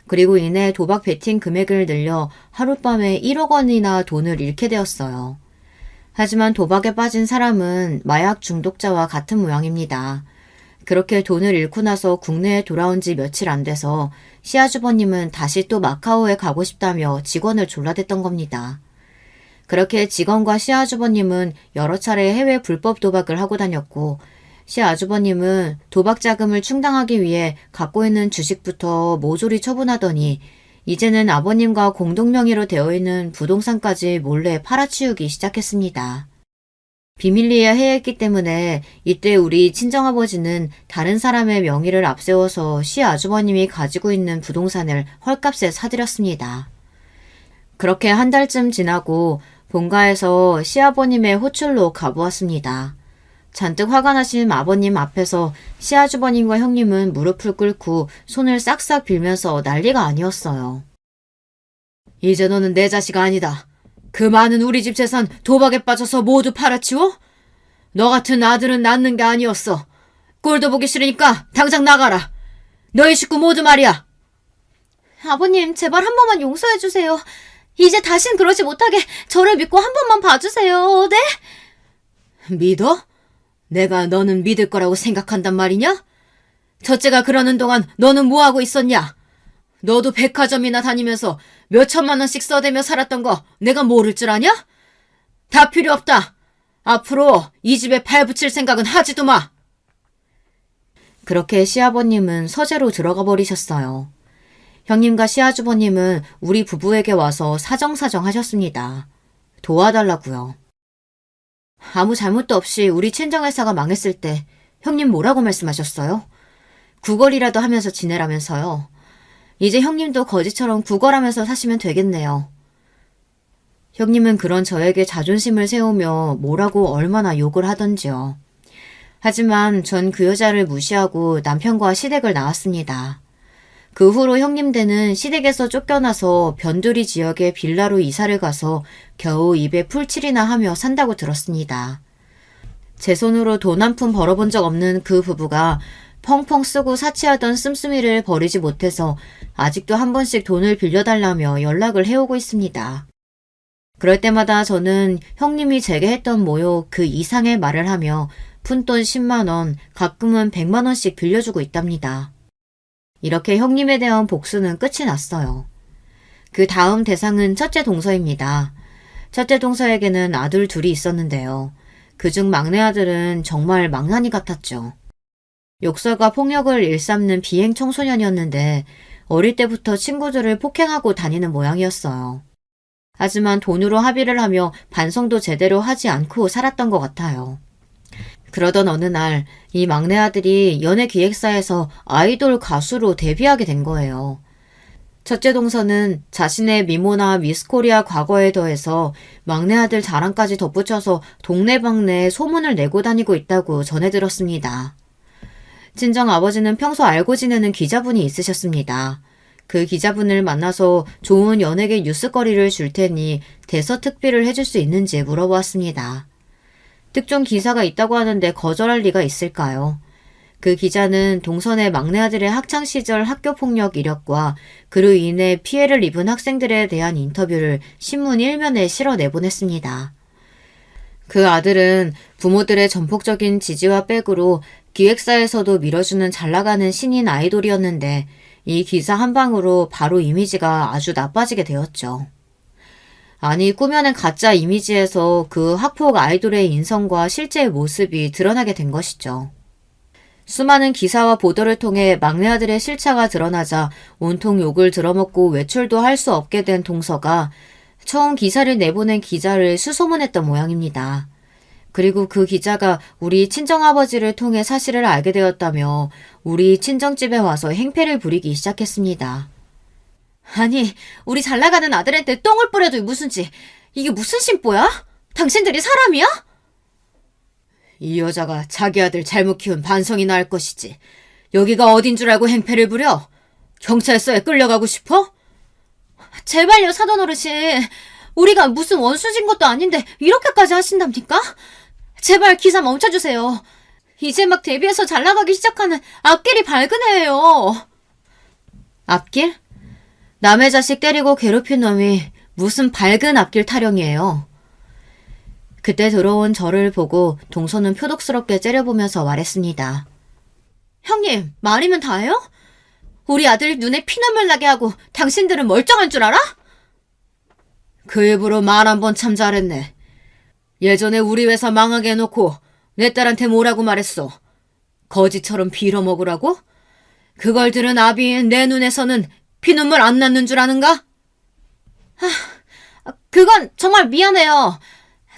Speaker 1: 그리고 이내 도박 베팅 금액을 늘려 하룻밤에 1억 원이나 돈을 잃게 되었어요. 하지만 도박에 빠진 사람은 마약 중독자와 같은 모양입니다. 그렇게 돈을 잃고 나서 국내에 돌아온 지 며칠 안 돼서 시아주버님은 다시 또 마카오에 가고 싶다며 직원을 졸라댔던 겁니다. 그렇게 직원과 시아주버님은 여러 차례 해외 불법 도박을 하고 다녔고 시아주버님은 도박 자금을 충당하기 위해 갖고 있는 주식부터 모조리 처분하더니 이제는 아버님과 공동 명의로 되어 있는 부동산까지 몰래 팔아치우기 시작했습니다. 비밀리에 해야 했기 때문에 이때 우리 친정아버지는 다른 사람의 명의를 앞세워서 시아주버님이 가지고 있는 부동산을 헐값에 사들였습니다. 그렇게 한 달쯤 지나고 본가에서 시아버님의 호출로 가보았습니다. 잔뜩 화가 나신 아버님 앞에서 시아주버님과 형님은 무릎을 꿇고 손을 싹싹 빌면서 난리가 아니었어요. 이제 너는 내 자식 아니다. 그 많은 우리 집 재산 도박에 빠져서 모두 팔아치워? 너 같은 아들은 낳는 게 아니었어. 꼴도 보기 싫으니까 당장 나가라. 너희 식구 모두 말이야.
Speaker 2: 아버님, 제발 한 번만 용서해주세요. 이제 다신 그러지 못하게 저를 믿고 한 번만 봐주세요. 네?
Speaker 1: 믿어? 내가 너는 믿을 거라고 생각한단 말이냐? 첫째가 그러는 동안 너는 뭐하고 있었냐? 너도 백화점이나 다니면서 몇 천만 원씩 써대며 살았던 거 내가 모를 줄 아냐? 다 필요 없다. 앞으로 이 집에 발 붙일 생각은 하지도 마. 그렇게 시아버님은 서재로 들어가 버리셨어요. 형님과 시아주버님은 우리 부부에게 와서 사정사정 하셨습니다. 도와달라고요. 아무 잘못도 없이 우리 친정회사가 망했을 때 형님 뭐라고 말씀하셨어요? 구걸이라도 하면서 지내라면서요. 이제 형님도 거지처럼 구걸하면서 사시면 되겠네요. 형님은 그런 저에게 자존심을 세우며 뭐라고 얼마나 욕을 하던지요. 하지만 전 그 여자를 무시하고 남편과 시댁을 나왔습니다. 그 후로 형님대는 시댁에서 쫓겨나서 변두리 지역의 빌라로 이사를 가서 겨우 입에 풀칠이나 하며 산다고 들었습니다. 제 손으로 돈 한 푼 벌어본 적 없는 그 부부가 펑펑 쓰고 사치하던 씀씀이를 버리지 못해서 아직도 한 번씩 돈을 빌려달라며 연락을 해오고 있습니다. 그럴 때마다 저는 형님이 제게 했던 모욕 그 이상의 말을 하며 푼돈 10만 원, 가끔은 100만 원씩 빌려주고 있답니다. 이렇게 형님에 대한 복수는 끝이 났어요. 그 다음 대상은 첫째 동서입니다. 첫째 동서에게는 아들 둘이 있었는데요. 그중 막내 아들은 정말 망나니 같았죠. 욕설과 폭력을 일삼는 비행 청소년이었는데 어릴 때부터 친구들을 폭행하고 다니는 모양이었어요. 하지만 돈으로 합의를 하며 반성도 제대로 하지 않고 살았던 것 같아요. 그러던 어느 날 이 막내 아들이 연예기획사에서 아이돌 가수로 데뷔하게 된 거예요. 첫째 동서는 자신의 미모나 미스코리아 과거에 더해서 막내 아들 자랑까지 덧붙여서 동네방네에 소문을 내고 다니고 있다고 전해 들었습니다. 친정 아버지는 평소 알고 지내는 기자분이 있으셨습니다. 그 기자분을 만나서 좋은 연예계 뉴스거리를 줄 테니 대서특필을 해줄 수 있는지 물어보았습니다. 특종 기사가 있다고 하는데 거절할 리가 있을까요? 그 기자는 동선의 막내 아들의 학창시절 학교폭력 이력과 그로 인해 피해를 입은 학생들에 대한 인터뷰를 신문 1면에 실어 내보냈습니다. 그 아들은 부모들의 전폭적인 지지와 백으로 기획사에서도 밀어주는 잘나가는 신인 아이돌이었는데 이 기사 한 방으로 바로 이미지가 아주 나빠지게 되었죠. 아니, 꾸며낸 가짜 이미지에서 그 학폭 아이돌의 인성과 실제의 모습이 드러나게 된 것이죠. 수많은 기사와 보도를 통해 막내 아들의 실체가 드러나자 온통 욕을 들어먹고 외출도 할 수 없게 된 동서가 처음 기사를 내보낸 기자를 수소문했던 모양입니다. 그리고 그 기자가 우리 친정아버지를 통해 사실을 알게 되었다며 우리 친정집에 와서 행패를 부리기 시작했습니다.
Speaker 2: 아니, 우리 잘나가는 아들한테 똥을 뿌려도 이게 무슨 심보야? 당신들이 사람이야?
Speaker 1: 이 여자가 자기 아들 잘못 키운 반성이나 할 것이지. 여기가 어딘 줄 알고 행패를 부려? 경찰서에 끌려가고 싶어?
Speaker 2: 제발요, 사돈 어르신. 우리가 무슨 원수진 것도 아닌데 이렇게까지 하신답니까? 제발 기사 멈춰주세요. 이제 막 데뷔해서 잘 나가기 시작하는 앞길이 밝은 애예요.
Speaker 1: 앞길? 남의 자식 때리고 괴롭힌 놈이 무슨 밝은 앞길 타령이에요. 그때 들어온 저를 보고 동서는 표독스럽게 째려보면서 말했습니다.
Speaker 2: 형님, 말이면 다예요? 우리 아들 눈에 피눈물 나게 하고 당신들은 멀쩡한 줄 알아?
Speaker 1: 그 입으로 말 한 번 참 잘했네. 예전에 우리 회사 망하게 해놓고 내 딸한테 뭐라고 말했어? 거지처럼 빌어먹으라고? 그걸 들은 아비인 내 눈에서는 피눈물 안 났는 줄 아는가?
Speaker 2: 그건 정말 미안해요.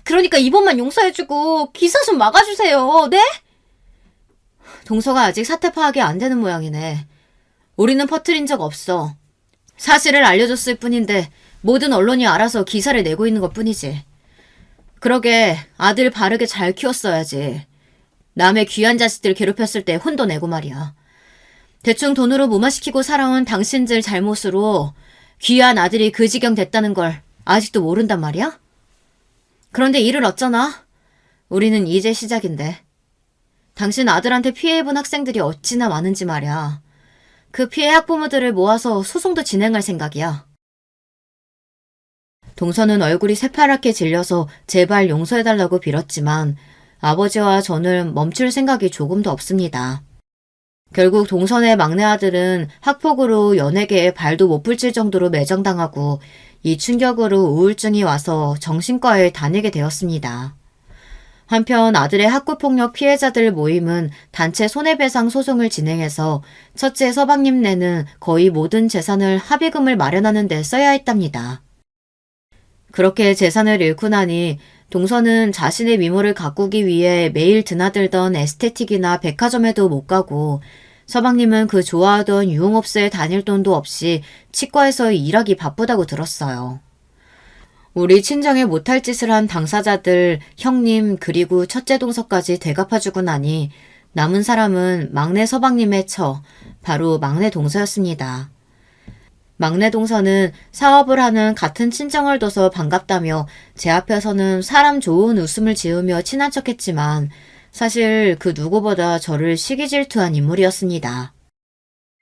Speaker 2: 그러니까 이번만 용서해주고 기사 좀 막아주세요. 네?
Speaker 1: 동서가 아직 사태 파악이 안 되는 모양이네. 우리는 퍼뜨린 적 없어. 사실을 알려줬을 뿐인데 모든 언론이 알아서 기사를 내고 있는 것 뿐이지. 그러게 아들 바르게 잘 키웠어야지. 남의 귀한 자식들 괴롭혔을 때 혼도 내고 말이야. 대충 돈으로 무마시키고 살아온 당신들 잘못으로 귀한 아들이 그 지경 됐다는 걸 아직도 모른단 말이야? 그런데 이를 어쩌나? 우리는 이제 시작인데. 당신 아들한테 피해 입은 학생들이 어찌나 많은지 말이야. 그 피해 학부모들을 모아서 소송도 진행할 생각이야. 동서는 얼굴이 새파랗게 질려서 제발 용서해달라고 빌었지만 아버지와 저는 멈출 생각이 조금도 없습니다. 결국 동선의 막내 아들은 학폭으로 연예계에 발도 못 붙일 정도로 매장당하고 이 충격으로 우울증이 와서 정신과에 다니게 되었습니다. 한편 아들의 학구폭력 피해자들 모임은 단체 손해배상 소송을 진행해서 첫째 서방님네는 거의 모든 재산을 합의금을 마련하는 데 써야 했답니다. 그렇게 재산을 잃고 나니 동서는 자신의 미모를 가꾸기 위해 매일 드나들던 에스테틱이나 백화점에도 못 가고 서방님은 그 좋아하던 유흥업소에 다닐 돈도 없이 치과에서 일하기 바쁘다고 들었어요. 우리 친정에 못할 짓을 한 당사자들, 형님 그리고 첫째 동서까지 되갚아주고 나니 남은 사람은 막내 서방님의 처, 바로 막내 동서였습니다. 막내 동서는 사업을 하는 같은 친정을 둬서 반갑다며 제 앞에서는 사람 좋은 웃음을 지으며 친한 척했지만 사실 그 누구보다 저를 시기질투한 인물이었습니다.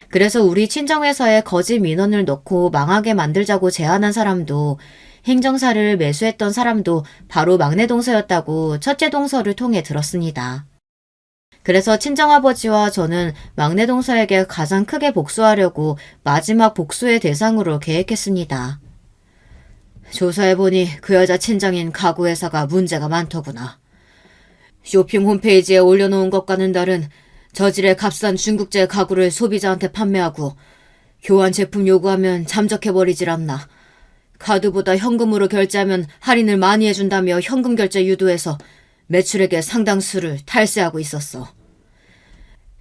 Speaker 1: 그래서 우리 친정회사에 거짓 민원을 넣고 망하게 만들자고 제안한 사람도 행정사를 매수했던 사람도 바로 막내 동서였다고 첫째 동서를 통해 들었습니다. 그래서 친정아버지와 저는 막내 동서에게 가장 크게 복수하려고 마지막 복수의 대상으로 계획했습니다. 조사해보니 그 여자 친정인 가구회사가 문제가 많더구나. 쇼핑 홈페이지에 올려놓은 것과는 다른 저질의 값싼 중국제 가구를 소비자한테 판매하고 교환 제품 요구하면 잠적해버리질 않나. 카드보다 현금으로 결제하면 할인을 많이 해준다며 현금 결제 유도해서 매출액의 상당수를 탈세하고 있었어.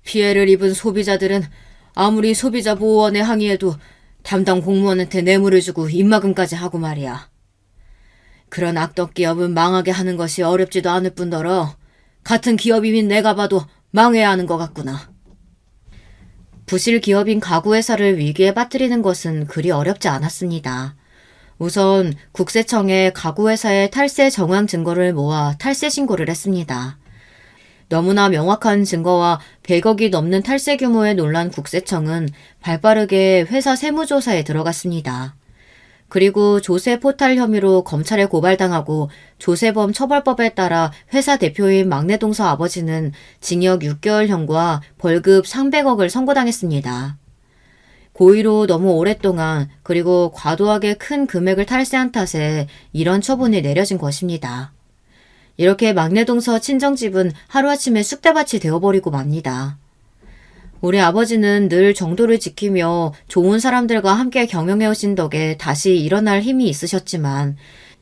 Speaker 1: 피해를 입은 소비자들은 아무리 소비자보호원에 항의해도 담당 공무원한테 뇌물을 주고 입막음까지 하고 말이야. 그런 악덕 기업은 망하게 하는 것이 어렵지도 않을 뿐더러 같은 기업이면 내가 봐도 망해야 하는 것 같구나. 부실 기업인 가구회사를 위기에 빠뜨리는 것은 그리 어렵지 않았습니다. 우선 국세청에 가구회사의 탈세 정황 증거를 모아 탈세 신고를 했습니다. 너무나 명확한 증거와 100억이 넘는 탈세 규모에 놀란 국세청은 발빠르게 회사 세무조사에 들어갔습니다. 그리고 조세 포탈 혐의로 검찰에 고발당하고 조세범 처벌법에 따라 회사 대표인 막내동서 아버지는 징역 6개월형과 벌금 300억을 선고당했습니다. 고의로 너무 오랫동안 그리고 과도하게 큰 금액을 탈세한 탓에 이런 처분이 내려진 것입니다. 이렇게 막내동서 친정집은 하루아침에 쑥대밭이 되어버리고 맙니다. 우리 아버지는 늘 정도를 지키며 좋은 사람들과 함께 경영해오신 덕에 다시 일어날 힘이 있으셨지만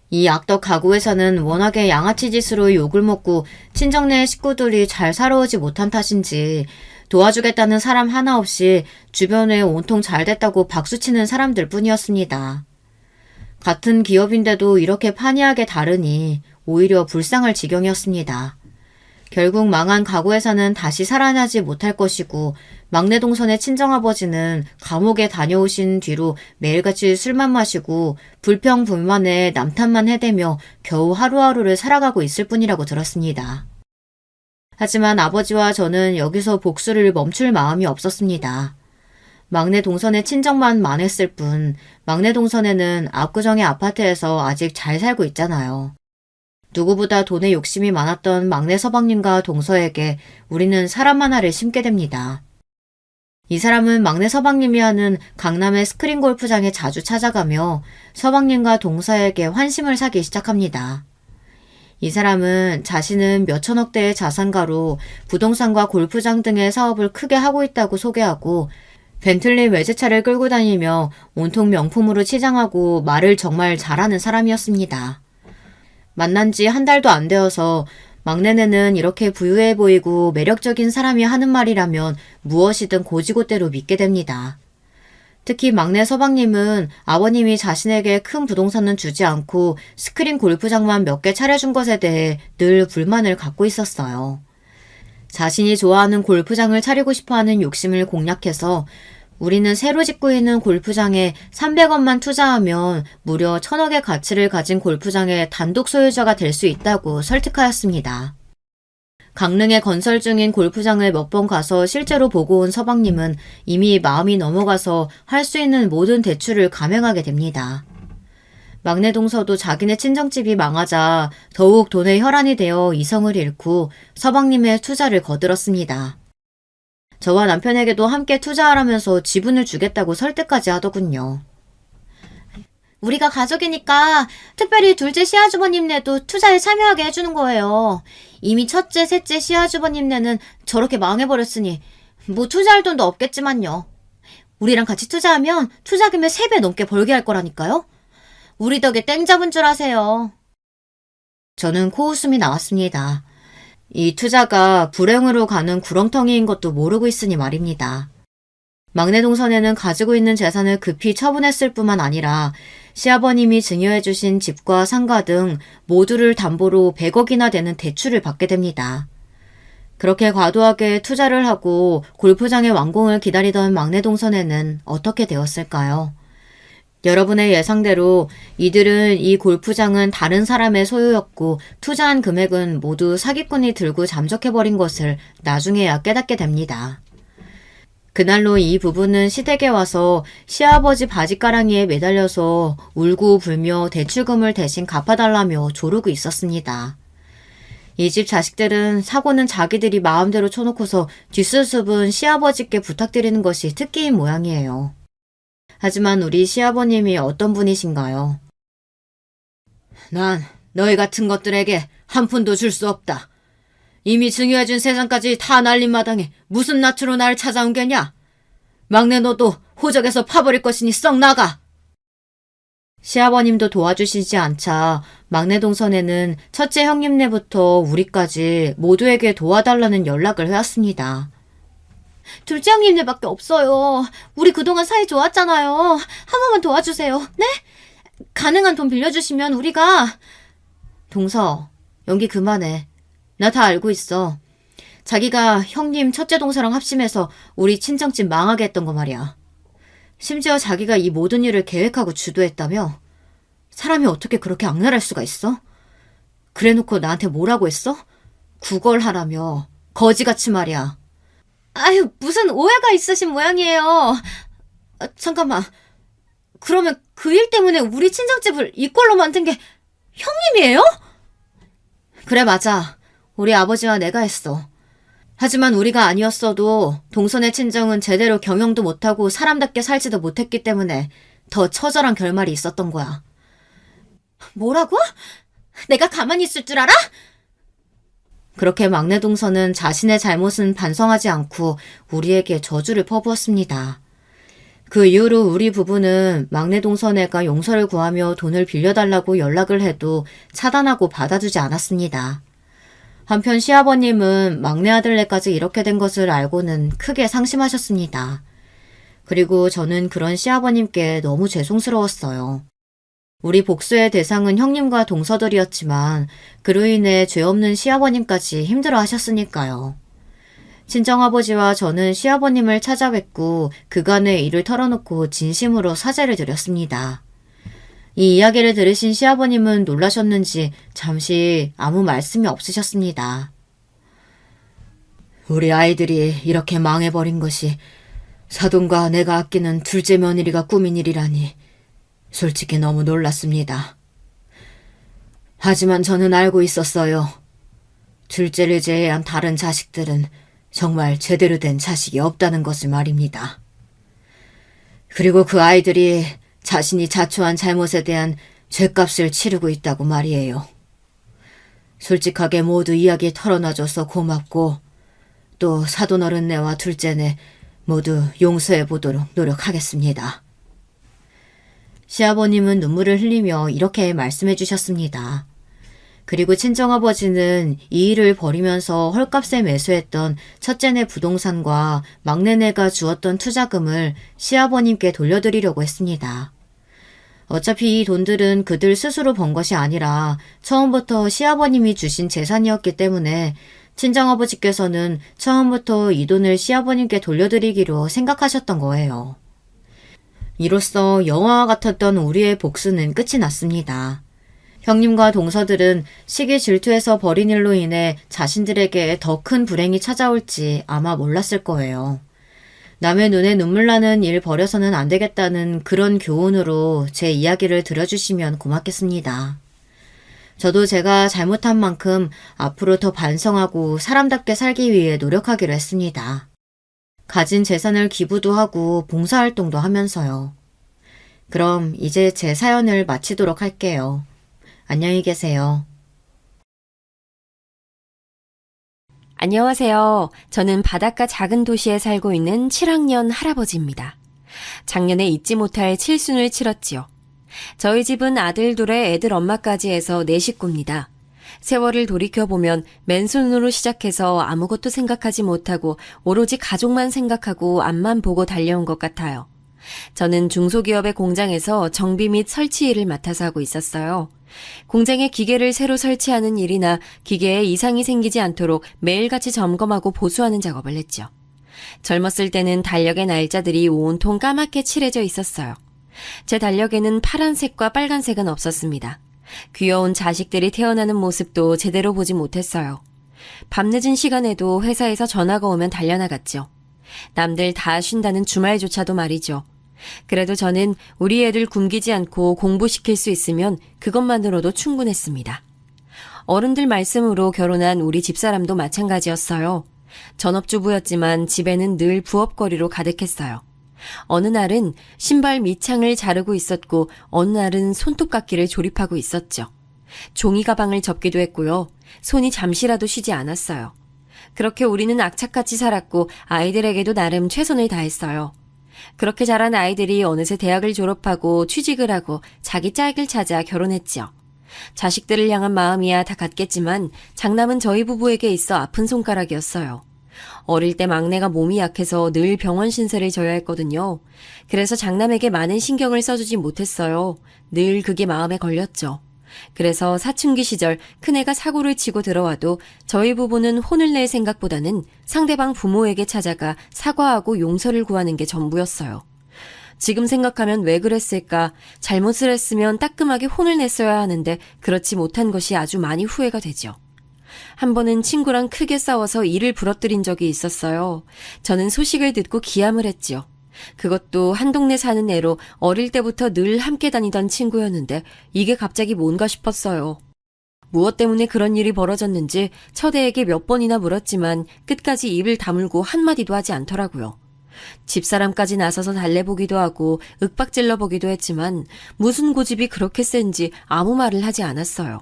Speaker 1: 이 악덕 가구회사는 워낙에 양아치 짓으로 욕을 먹고 친정 내 식구들이 잘 살아오지 못한 탓인지 도와주겠다는 사람 하나 없이 주변에 온통 잘 됐다고 박수치는 사람들 뿐이었습니다. 같은 기업인데도 이렇게 판이하게 다르니 오히려 불쌍할 지경이었습니다. 결국 망한 가구회사는 다시 살아나지 못할 것이고 막내 동선의 친정아버지는 감옥에 다녀오신 뒤로 매일같이 술만 마시고 불평불만에 남탓만 해대며 겨우 하루하루를 살아가고 있을 뿐이라고 들었습니다. 하지만 아버지와 저는 여기서 복수를 멈출 마음이 없었습니다. 막내 동선의 친정만 만했을 뿐 막내 동선에는 압구정의 아파트에서 아직 잘 살고 있잖아요. 누구보다 돈에 욕심이 많았던 막내 서방님과 동서에게 우리는 사람 하나를 심게 됩니다. 이 사람은 막내 서방님이 하는 강남의 스크린 골프장에 자주 찾아가며 서방님과 동서에게 환심을 사기 시작합니다. 이 사람은 자신은 몇천억대의 자산가로 부동산과 골프장 등의 사업을 크게 하고 있다고 소개하고 벤틀리 외제차를 끌고 다니며 온통 명품으로 치장하고 말을 정말 잘하는 사람이었습니다. 만난 지 한 달도 안 되어서 막내네는 이렇게 부유해 보이고 매력적인 사람이 하는 말이라면 무엇이든 고지고대로 믿게 됩니다. 특히 막내 서방님은 아버님이 자신에게 큰 부동산은 주지 않고 스크린 골프장만 몇 개 차려준 것에 대해 늘 불만을 갖고 있었어요. 자신이 좋아하는 골프장을 차리고 싶어하는 욕심을 공략해서 우리는 새로 짓고 있는 골프장에 300원만 투자하면 무려 1000억의 가치를 가진 골프장의 단독 소유자가 될 수 있다고 설득하였습니다. 강릉에 건설 중인 골프장을 몇 번 가서 실제로 보고 온 서방님은 이미 마음이 넘어가서 할 수 있는 모든 대출을 감행하게 됩니다. 막내 동서도 자기네 친정집이 망하자 더욱 돈의 혈안이 되어 이성을 잃고 서방님의 투자를 거들었습니다. 저와 남편에게도 함께 투자하라면서 지분을 주겠다고 설득까지 하더군요. 우리가 가족이니까 특별히 둘째 시아주버님네도 투자에 참여하게 해주는 거예요. 이미 첫째, 셋째 시아주버님네는 저렇게 망해버렸으니 뭐 투자할 돈도 없겠지만요. 우리랑 같이 투자하면 투자금의 3배 넘게 벌게 할 거라니까요. 우리 덕에 땡 잡은 줄 아세요. 저는 코웃음이 나왔습니다. 이 투자가 불행으로 가는 구렁텅이인 것도 모르고 있으니 말입니다. 막내 동선에는 가지고 있는 재산을 급히 처분했을 뿐만 아니라 시아버님이 증여해주신 집과 상가 등 모두를 담보로 100억이나 되는 대출을 받게 됩니다. 그렇게 과도하게 투자를 하고 골프장의 완공을 기다리던 막내 동선에는 어떻게 되었을까요? 여러분의 예상대로 이들은 이 골프장은 다른 사람의 소유였고 투자한 금액은 모두 사기꾼이 들고 잠적해버린 것을 나중에야 깨닫게 됩니다. 그날로 이 부부는 시댁에 와서 시아버지 바지가랑이에 매달려서 울고 불며 대출금을 대신 갚아달라며 조르고 있었습니다. 이 집 자식들은 사고는 자기들이 마음대로 쳐놓고서 뒷수습은 시아버지께 부탁드리는 것이 특기인 모양이에요. 하지만 우리 시아버님이 어떤 분이신가요? 난 너희 같은 것들에게 한 푼도 줄 수 없다. 이미 증여해준 세상까지 다 날린 마당에 무슨 낯으로 날 찾아온 게냐? 막내 너도 호적에서 파버릴 것이니 썩 나가! 시아버님도 도와주시지 않자 막내 동선에는 첫째 형님네부터 우리까지 모두에게 도와달라는 연락을 해왔습니다.
Speaker 2: 둘째 형님네밖에 없어요. 우리 그동안 사이 좋았잖아요. 한 번만 도와주세요. 네? 가능한 돈 빌려주시면 우리가...
Speaker 1: 동서, 연기 그만해. 나 다 알고 있어. 자기가 형님 첫째 동서랑 합심해서 우리 친정집 망하게 했던 거 말이야. 심지어 자기가 이 모든 일을 계획하고 주도했다며? 사람이 어떻게 그렇게 악랄할 수가 있어? 그래놓고 나한테 뭐라고 했어? 구걸하라며. 거지같이 말이야.
Speaker 2: 아유, 무슨 오해가 있으신 모양이에요. 잠깐만. 그러면 그 일 때문에 우리 친정집을 이 꼴로 만든 게 형님이에요?
Speaker 1: 그래, 맞아. 우리 아버지와 내가 했어. 하지만 우리가 아니었어도 동선의 친정은 제대로 경영도 못하고 사람답게 살지도 못했기 때문에 더 처절한 결말이 있었던 거야.
Speaker 2: 뭐라고? 내가 가만히 있을 줄 알아?
Speaker 1: 그렇게 막내 동서는 자신의 잘못은 반성하지 않고 우리에게 저주를 퍼부었습니다. 그 이후로 우리 부부는 막내 동서네가 용서를 구하며 돈을 빌려달라고 연락을 해도 차단하고 받아주지 않았습니다. 한편 시아버님은 막내 아들네까지 이렇게 된 것을 알고는 크게 상심하셨습니다. 그리고 저는 그런 시아버님께 너무 죄송스러웠어요. 우리 복수의 대상은 형님과 동서들이었지만 그로 인해 죄 없는 시아버님까지 힘들어 하셨으니까요. 친정아버지와 저는 시아버님을 찾아뵙고 그간의 일을 털어놓고 진심으로 사죄를 드렸습니다. 이 이야기를 들으신 시아버님은 놀라셨는지 잠시 아무 말씀이 없으셨습니다. 우리 아이들이 이렇게 망해버린 것이 사돈과 내가 아끼는 둘째 며느리가 꾸민 일이라니 솔직히 너무 놀랐습니다. 하지만 저는 알고 있었어요. 둘째를 제외한 다른 자식들은 정말 제대로 된 자식이 없다는 것을 말입니다. 그리고 그 아이들이 자신이 자초한 잘못에 대한 죗값을 치르고 있다고 말이에요. 솔직하게 모두 이야기 털어놔줘서 고맙고 또 사돈어른네와 둘째네 모두 용서해보도록 노력하겠습니다. 시아버님은 눈물을 흘리며 이렇게 말씀해 주셨습니다. 그리고 친정아버지는 이 일을 벌이면서 헐값에 매수했던 첫째네 부동산과 막내네가 주었던 투자금을 시아버님께 돌려드리려고 했습니다. 어차피 이 돈들은 그들 스스로 번 것이 아니라 처음부터 시아버님이 주신 재산이었기 때문에 친정아버지께서는 처음부터 이 돈을 시아버님께 돌려드리기로 생각하셨던 거예요. 이로써 영화와 같았던 우리의 복수는 끝이 났습니다. 형님과 동서들은 시기 질투에서 벌인 일로 인해 자신들에게 더 큰 불행이 찾아올지 아마 몰랐을 거예요. 남의 눈에 눈물 나는 일 벌여서는 안 되겠다는 그런 교훈으로 제 이야기를 들어주시면 고맙겠습니다. 저도 제가 잘못한 만큼 앞으로 더 반성하고 사람답게 살기 위해 노력하기로 했습니다. 가진 재산을 기부도 하고 봉사활동도 하면서요. 그럼 이제 제 사연을 마치도록 할게요. 안녕히 계세요.
Speaker 3: 안녕하세요. 저는 바닷가 작은 도시에 살고 있는 7학년 할아버지입니다. 작년에 잊지 못할 칠순을 치렀지요. 저희 집은 아들 둘에 애들 엄마까지 해서 4식구입니다. 세월을 돌이켜보면 맨손으로 시작해서 아무것도 생각하지 못하고 오로지 가족만 생각하고 앞만 보고 달려온 것 같아요. 저는 중소기업의 공장에서 정비 및 설치 일을 맡아서 하고 있었어요. 공장에 기계를 새로 설치하는 일이나 기계에 이상이 생기지 않도록 매일같이 점검하고 보수하는 작업을 했죠. 젊었을 때는 달력의 날짜들이 온통 까맣게 칠해져 있었어요. 제 달력에는 파란색과 빨간색은 없었습니다. 귀여운 자식들이 태어나는 모습도 제대로 보지 못했어요. 밤늦은 시간에도 회사에서 전화가 오면 달려나갔죠. 남들 다 쉰다는 주말조차도 말이죠. 그래도 저는 우리 애들 굶기지 않고 공부시킬 수 있으면 그것만으로도 충분했습니다. 어른들 말씀으로 결혼한 우리 집사람도 마찬가지였어요. 전업주부였지만 집에는 늘 부업거리로 가득했어요. 어느 날은 신발 밑창을 자르고 있었고 어느 날은 손톱깎이를 조립하고 있었죠. 종이 가방을 접기도 했고요. 손이 잠시라도 쉬지 않았어요. 그렇게 우리는 악착같이 살았고 아이들에게도 나름 최선을 다했어요. 그렇게 자란 아이들이 어느새 대학을 졸업하고 취직을 하고 자기 짝을 찾아 결혼했죠. 자식들을 향한 마음이야 다 같겠지만 장남은 저희 부부에게 있어 아픈 손가락이었어요. 어릴 때 막내가 몸이 약해서 늘 병원 신세를 져야 했거든요. 그래서 장남에게 많은 신경을 써주지 못했어요. 늘 그게 마음에 걸렸죠. 그래서 사춘기 시절 큰애가 사고를 치고 들어와도 저희 부부는 혼을 낼 생각보다는 상대방 부모에게 찾아가 사과하고 용서를 구하는 게 전부였어요. 지금 생각하면 왜 그랬을까? 잘못을 했으면 따끔하게 혼을 냈어야 하는데 그렇지 못한 것이 아주 많이 후회가 되죠. 한 번은 친구랑 크게 싸워서 일을 부러뜨린 적이 있었어요. 저는 소식을 듣고 기함을 했지요. 그것도 한 동네 사는 애로 어릴 때부터 늘 함께 다니던 친구였는데 이게 갑자기 뭔가 싶었어요. 무엇 때문에 그런 일이 벌어졌는지 처대에게 몇 번이나 물었지만 끝까지 입을 다물고 한마디도 하지 않더라고요. 집사람까지 나서서 달래보기도 하고 윽박질러 보기도 했지만 무슨 고집이 그렇게 센지 아무 말을 하지 않았어요.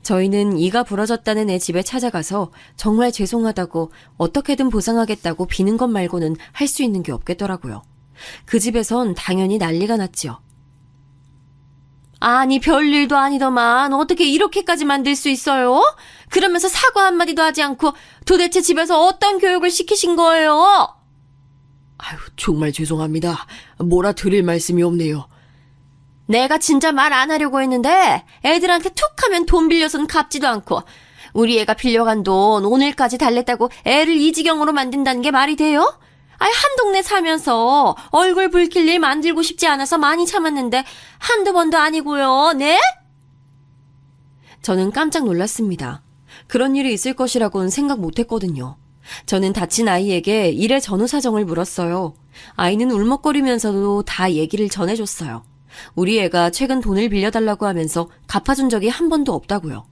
Speaker 3: 저희는 이가 부러졌다는 애 집에 찾아가서 정말 죄송하다고 어떻게든 보상하겠다고 비는 것 말고는 할 수 있는 게 없겠더라고요. 그 집에선 당연히 난리가 났지요. 아니 별일도 아니더만 어떻게 이렇게까지 만들 수 있어요? 그러면서 사과 한마디도 하지 않고 도대체 집에서 어떤 교육을 시키신 거예요?
Speaker 4: 아유, 정말 죄송합니다. 뭐라 드릴 말씀이 없네요.
Speaker 3: 내가 진짜 말 안 하려고 했는데 애들한테 툭 하면 돈 빌려선 갚지도 않고 우리 애가 빌려간 돈 오늘까지 달랬다고 애를 이 지경으로 만든다는 게 말이 돼요? 아이 한 동네 살면서 얼굴 붉힐 일 만들고 싶지 않아서 많이 참았는데 한두 번도 아니고요. 네? 저는 깜짝 놀랐습니다. 그런 일이 있을 것이라고는 생각 못했거든요. 저는 다친 아이에게 일의 전후 사정을 물었어요. 아이는 울먹거리면서도 다 얘기를 전해줬어요. 우리 애가 최근 돈을 빌려달라고 하면서 갚아준 적이 한 번도 없다고요.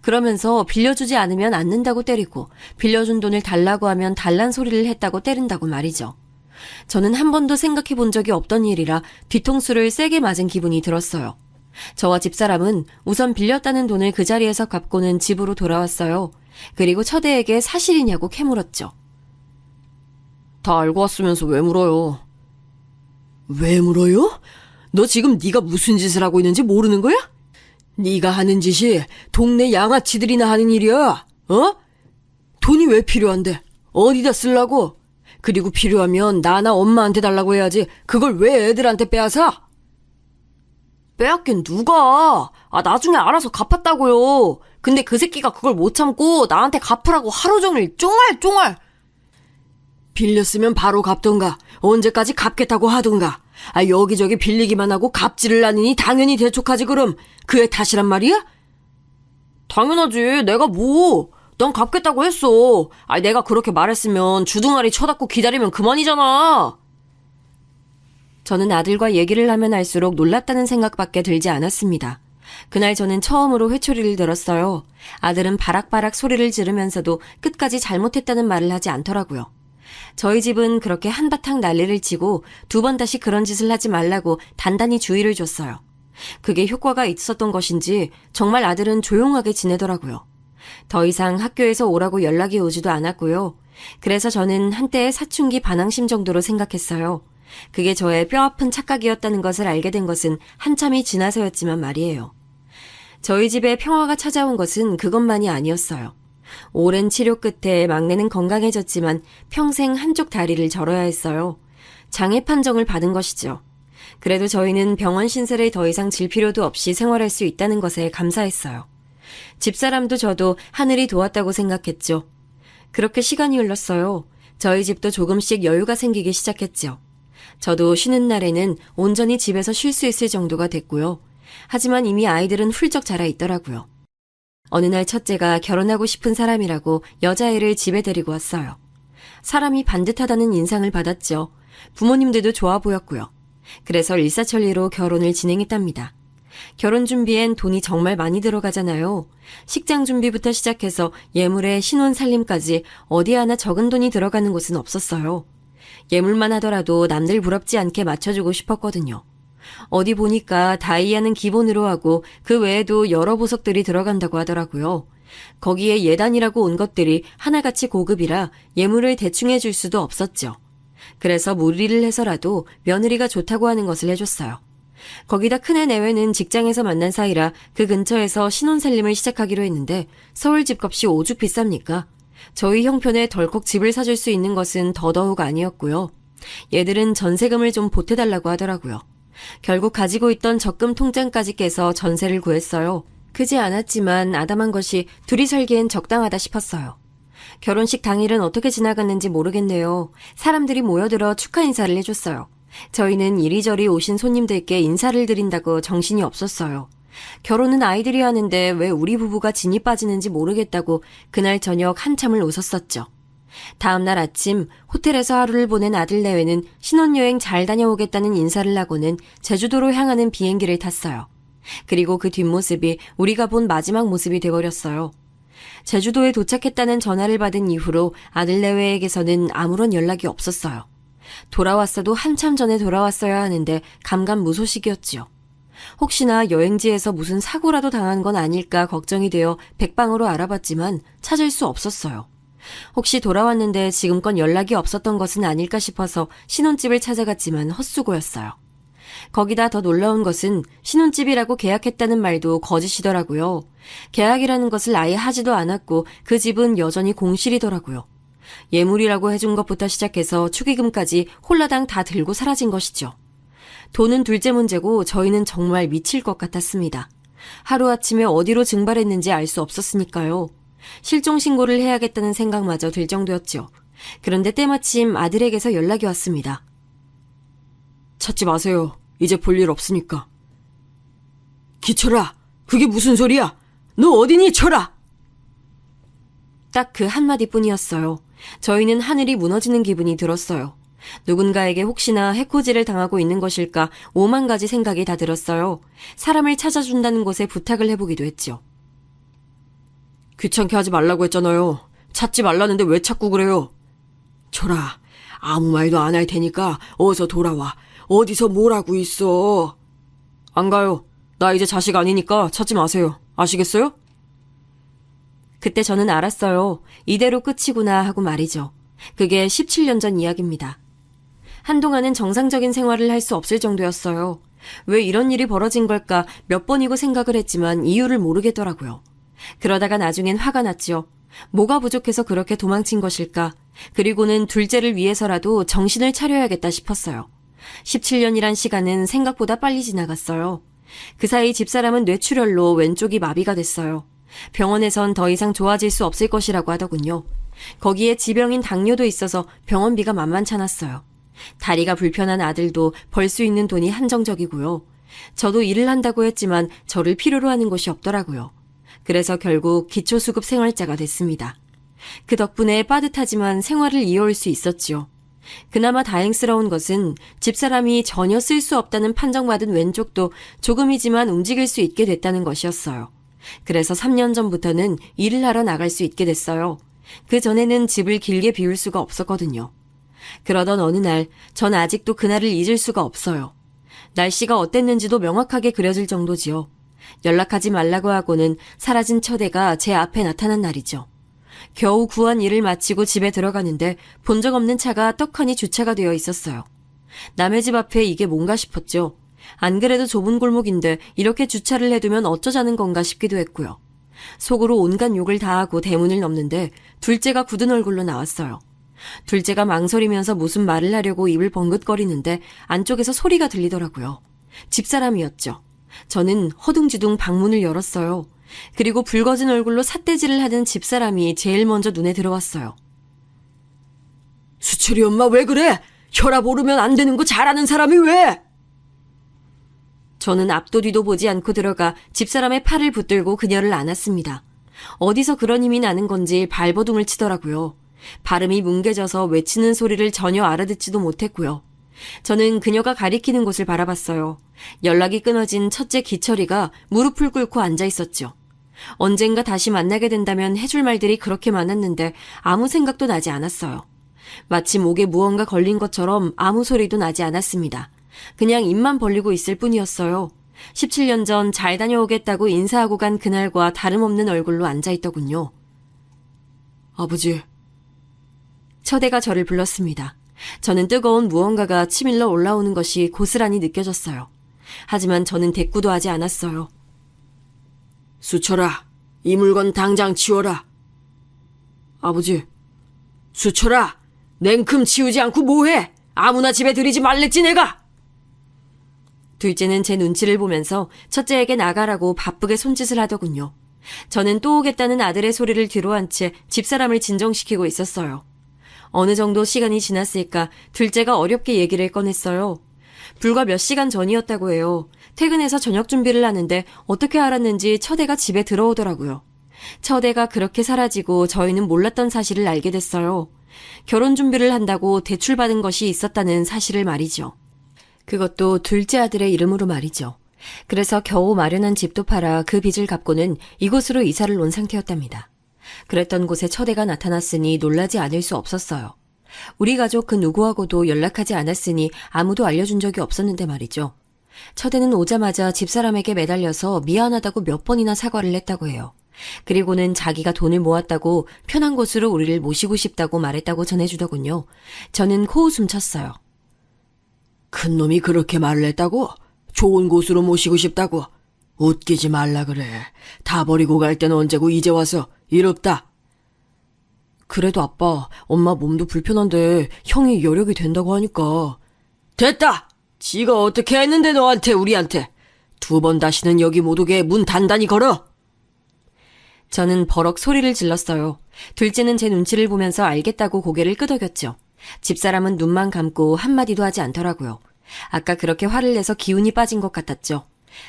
Speaker 3: 그러면서 빌려주지 않으면 않는다고 때리고 빌려준 돈을 달라고 하면 달란 소리를 했다고 때린다고 말이죠. 저는 한 번도 생각해 본 적이 없던 일이라 뒤통수를 세게 맞은 기분이 들었어요. 저와 집사람은 우선 빌렸다는 돈을 그 자리에서 갚고는 집으로 돌아왔어요. 그리고 처대에게 사실이냐고 캐물었죠.
Speaker 4: 다 알고 왔으면서 왜 물어요? 왜 물어요? 너 지금 네가 무슨 짓을 하고 있는지 모르는 거야? 네가 하는 짓이 동네 양아치들이나 하는 일이야. 어? 돈이 왜 필요한데? 어디다 쓰려고? 그리고 필요하면 나나 엄마한테 달라고 해야지. 그걸 왜 애들한테 빼앗아? 빼앗긴 누가? 나중에 알아서 갚았다고요. 근데 그 새끼가 그걸 못 참고 나한테 갚으라고 하루 종일 쫑알쫑알. 빌렸으면 바로 갚던가 언제까지 갚겠다고 하던가. 여기저기 빌리기만 하고 갚지를 않으니 당연히 대촉하지 그럼. 그의 탓이란 말이야? 당연하지. 내가 뭐. 넌 갚겠다고 했어. 내가 그렇게 말했으면 주둥아리 쳐닫고 기다리면 그만이잖아.
Speaker 3: 저는 아들과 얘기를 하면 할수록 놀랍다는 생각밖에 들지 않았습니다. 그날 저는 처음으로 회초리를 들었어요. 아들은 바락바락 소리를 지르면서도 끝까지 잘못했다는 말을 하지 않더라고요. 저희 집은 그렇게 한바탕 난리를 치고 두 번 다시 그런 짓을 하지 말라고 단단히 주의를 줬어요. 그게 효과가 있었던 것인지 정말 아들은 조용하게 지내더라고요. 더 이상 학교에서 오라고 연락이 오지도 않았고요. 그래서 저는 한때의 사춘기 반항심 정도로 생각했어요. 그게 저의 뼈아픈 착각이었다는 것을 알게 된 것은 한참이 지나서였지만 말이에요. 저희 집에 평화가 찾아온 것은 그것만이 아니었어요. 오랜 치료 끝에 막내는 건강해졌지만 평생 한쪽 다리를 절어야 했어요. 장애 판정을 받은 것이죠. 그래도 저희는 병원 신세를 더 이상 질 필요도 없이 생활할 수 있다는 것에 감사했어요. 집사람도 저도 하늘이 도왔다고 생각했죠. 그렇게 시간이 흘렀어요. 저희 집도 조금씩 여유가 생기기 시작했죠. 저도 쉬는 날에는 온전히 집에서 쉴 수 있을 정도가 됐고요. 하지만 이미 아이들은 훌쩍 자라 있더라고요. 어느 날 첫째가 결혼하고 싶은 사람이라고 여자애를 집에 데리고 왔어요. 사람이 반듯하다는 인상을 받았죠. 부모님들도 좋아 보였고요. 그래서 일사천리로 결혼을 진행했답니다. 결혼 준비엔 돈이 정말 많이 들어가잖아요. 식장 준비부터 시작해서 예물에 신혼 살림까지 어디 하나 적은 돈이 들어가는 곳은 없었어요. 예물만 하더라도 남들 부럽지 않게 맞춰주고 싶었거든요. 어디 보니까 다이아는 기본으로 하고 그 외에도 여러 보석들이 들어간다고 하더라고요. 거기에 예단이라고 온 것들이 하나같이 고급이라 예물을 대충 해줄 수도 없었죠. 그래서 무리를 해서라도 며느리가 좋다고 하는 것을 해줬어요. 거기다 큰애 내외는 직장에서 만난 사이라 그 근처에서 신혼살림을 시작하기로 했는데 서울 집값이 오죽 비쌉니까? 저희 형편에 덜컥 집을 사줄 수 있는 것은 더더욱 아니었고요. 얘들은 전세금을 좀 보태달라고 하더라고요. 결국 가지고 있던 적금 통장까지 깨서 전세를 구했어요. 크지 않았지만 아담한 것이 둘이 살기엔 적당하다 싶었어요. 결혼식 당일은 어떻게 지나갔는지 모르겠네요. 사람들이 모여들어 축하 인사를 해줬어요. 저희는 이리저리 오신 손님들께 인사를 드린다고 정신이 없었어요. 결혼은 아이들이 하는데 왜 우리 부부가 진이 빠지는지 모르겠다고 그날 저녁 한참을 웃었었죠. 다음날 아침 호텔에서 하루를 보낸 아들 내외는 신혼여행 잘 다녀오겠다는 인사를 하고는 제주도로 향하는 비행기를 탔어요. 그리고 그 뒷모습이 우리가 본 마지막 모습이 돼버렸어요. 제주도에 도착했다는 전화를 받은 이후로 아들 내외에게서는 아무런 연락이 없었어요. 돌아왔어도 한참 전에 돌아왔어야 하는데 감감무소식이었지요. 혹시나 여행지에서 무슨 사고라도 당한 건 아닐까 걱정이 되어 백방으로 알아봤지만 찾을 수 없었어요. 혹시 돌아왔는데 지금껏 연락이 없었던 것은 아닐까 싶어서 신혼집을 찾아갔지만 헛수고였어요. 거기다 더 놀라운 것은 신혼집이라고 계약했다는 말도 거짓이더라고요. 계약이라는 것을 아예 하지도 않았고 그 집은 여전히 공실이더라고요. 예물이라고 해준 것부터 시작해서 축의금까지 홀라당 다 들고 사라진 것이죠. 돈은 둘째 문제고 저희는 정말 미칠 것 같았습니다. 하루아침에 어디로 증발했는지 알 수 없었으니까요. 실종신고를 해야겠다는 생각마저 들 정도였죠. 그런데 때마침 아들에게서 연락이 왔습니다.
Speaker 4: 찾지 마세요. 이제 볼 일 없으니까. 기철아, 그게 무슨 소리야? 너 어디니, 철아?
Speaker 3: 딱 그 한마디뿐이었어요. 저희는 하늘이 무너지는 기분이 들었어요. 누군가에게 혹시나 해코지를 당하고 있는 것일까 5만 가지 생각이 다 들었어요. 사람을 찾아준다는 곳에 부탁을 해보기도 했죠.
Speaker 4: 귀찮게 하지 말라고 했잖아요. 찾지 말라는데 왜 찾고 그래요? 철아, 아무 말도 안 할 테니까 어서 돌아와. 어디서 뭘 하고 있어? 안 가요. 나 이제 자식 아니니까 찾지 마세요. 아시겠어요?
Speaker 3: 그때 저는 알았어요. 이대로 끝이구나 하고 말이죠. 그게 17년 전 이야기입니다. 한동안은 정상적인 생활을 할 수 없을 정도였어요. 왜 이런 일이 벌어진 걸까 몇 번이고 생각을 했지만 이유를 모르겠더라고요. 그러다가 나중엔 화가 났지요. 뭐가 부족해서 그렇게 도망친 것일까? 그리고는 둘째를 위해서라도 정신을 차려야겠다 싶었어요. 17년이란 시간은 생각보다 빨리 지나갔어요. 그 사이 집사람은 뇌출혈로 왼쪽이 마비가 됐어요. 병원에선 더 이상 좋아질 수 없을 것이라고 하더군요. 거기에 지병인 당뇨도 있어서 병원비가 만만찮았어요. 다리가 불편한 아들도 벌 수 있는 돈이 한정적이고요. 저도 일을 한다고 했지만 저를 필요로 하는 곳이 없더라고요. 그래서 결국 기초수급 생활자가 됐습니다. 그 덕분에 빠듯하지만 생활을 이어올 수 있었지요. 그나마 다행스러운 것은 집사람이 전혀 쓸 수 없다는 판정받은 왼쪽도 조금이지만 움직일 수 있게 됐다는 것이었어요. 그래서 3년 전부터는 일을 하러 나갈 수 있게 됐어요. 그 전에는 집을 길게 비울 수가 없었거든요. 그러던 어느 날, 전 아직도 그날을 잊을 수가 없어요. 날씨가 어땠는지도 명확하게 그려질 정도지요. 연락하지 말라고 하고는 사라진 처대가 제 앞에 나타난 날이죠. 겨우 구한 일을 마치고 집에 들어가는데 본 적 없는 차가 떡하니 주차가 되어 있었어요. 남의 집 앞에 이게 뭔가 싶었죠. 안 그래도 좁은 골목인데 이렇게 주차를 해두면 어쩌자는 건가 싶기도 했고요. 속으로 온갖 욕을 다 하고 대문을 넘는데 둘째가 굳은 얼굴로 나왔어요. 둘째가 망설이면서 무슨 말을 하려고 입을 번긋거리는데 안쪽에서 소리가 들리더라고요. 집사람이었죠. 저는 허둥지둥 방문을 열었어요. 그리고 붉어진 얼굴로 삿대질을 하던 집사람이 제일 먼저 눈에 들어왔어요.
Speaker 4: 수철이 엄마 왜 그래? 혈압 오르면 안 되는 거 잘하는 사람이 왜?
Speaker 3: 저는 앞도 뒤도 보지 않고 들어가 집사람의 팔을 붙들고 그녀를 안았습니다. 어디서 그런 힘이 나는 건지 발버둥을 치더라고요. 발음이 뭉개져서 외치는 소리를 전혀 알아듣지도 못했고요. 저는 그녀가 가리키는 곳을 바라봤어요. 연락이 끊어진 첫째 기철이가 무릎을 꿇고 앉아 있었죠. 언젠가 다시 만나게 된다면 해줄 말들이 그렇게 많았는데 아무 생각도 나지 않았어요. 마치 목에 무언가 걸린 것처럼 아무 소리도 나지 않았습니다. 그냥 입만 벌리고 있을 뿐이었어요. 17년 전 잘 다녀오겠다고 인사하고 간 그날과 다름없는 얼굴로 앉아있더군요.
Speaker 4: 아버지.
Speaker 3: 처대가 저를 불렀습니다. 저는 뜨거운 무언가가 치밀러 올라오는 것이 고스란히 느껴졌어요. 하지만 저는 대꾸도 하지 않았어요.
Speaker 4: 수철아, 이 물건 당장 치워라. 아버지, 수철아, 냉큼 치우지 않고 뭐해? 아무나 집에 들이지 말랬지 내가!
Speaker 3: 둘째는 제 눈치를 보면서 첫째에게 나가라고 바쁘게 손짓을 하더군요. 저는 또 오겠다는 아들의 소리를 뒤로한 채 집사람을 진정시키고 있었어요. 어느 정도 시간이 지났을까 둘째가 어렵게 얘기를 꺼냈어요. 불과 몇 시간 전이었다고 해요. 퇴근해서 저녁 준비를 하는데 어떻게 알았는지 첫애가 집에 들어오더라고요. 첫애가 그렇게 사라지고 저희는 몰랐던 사실을 알게 됐어요. 결혼 준비를 한다고 대출받은 것이 있었다는 사실을 말이죠. 그것도 둘째 아들의 이름으로 말이죠. 그래서 겨우 마련한 집도 팔아 그 빚을 갚고는 이곳으로 이사를 온 상태였답니다. 그랬던 곳에 첫애가 나타났으니 놀라지 않을 수 없었어요. 우리 가족 그 누구하고도 연락하지 않았으니 아무도 알려준 적이 없었는데 말이죠. 첫애는 오자마자 집사람에게 매달려서 미안하다고 몇 번이나 사과를 했다고 해요. 그리고는 자기가 돈을 모았다고 편한 곳으로 우리를 모시고 싶다고 말했다고 전해주더군요. 저는 코웃음 쳤어요.
Speaker 4: 큰 놈이 그렇게 말을 했다고? 좋은 곳으로 모시고 싶다고? 웃기지 말라 그래. 다 버리고 갈 때는 언제고 이제 와서 이롭다.
Speaker 3: 그래도 아빠, 엄마 몸도 불편한데 형이 여력이 된다고 하니까.
Speaker 4: 됐다! 지가 어떻게 했는데 너한테 우리한테. 2번 다시는 여기 못 오게 문 단단히 걸어.
Speaker 3: 저는 버럭 소리를 질렀어요. 둘째는 제 눈치를 보면서 알겠다고 고개를 끄덕였죠. 집사람은 눈만 감고 한마디도 하지 않더라고요. 아까 그렇게 화를 내서 기운이 빠진 것 같았죠.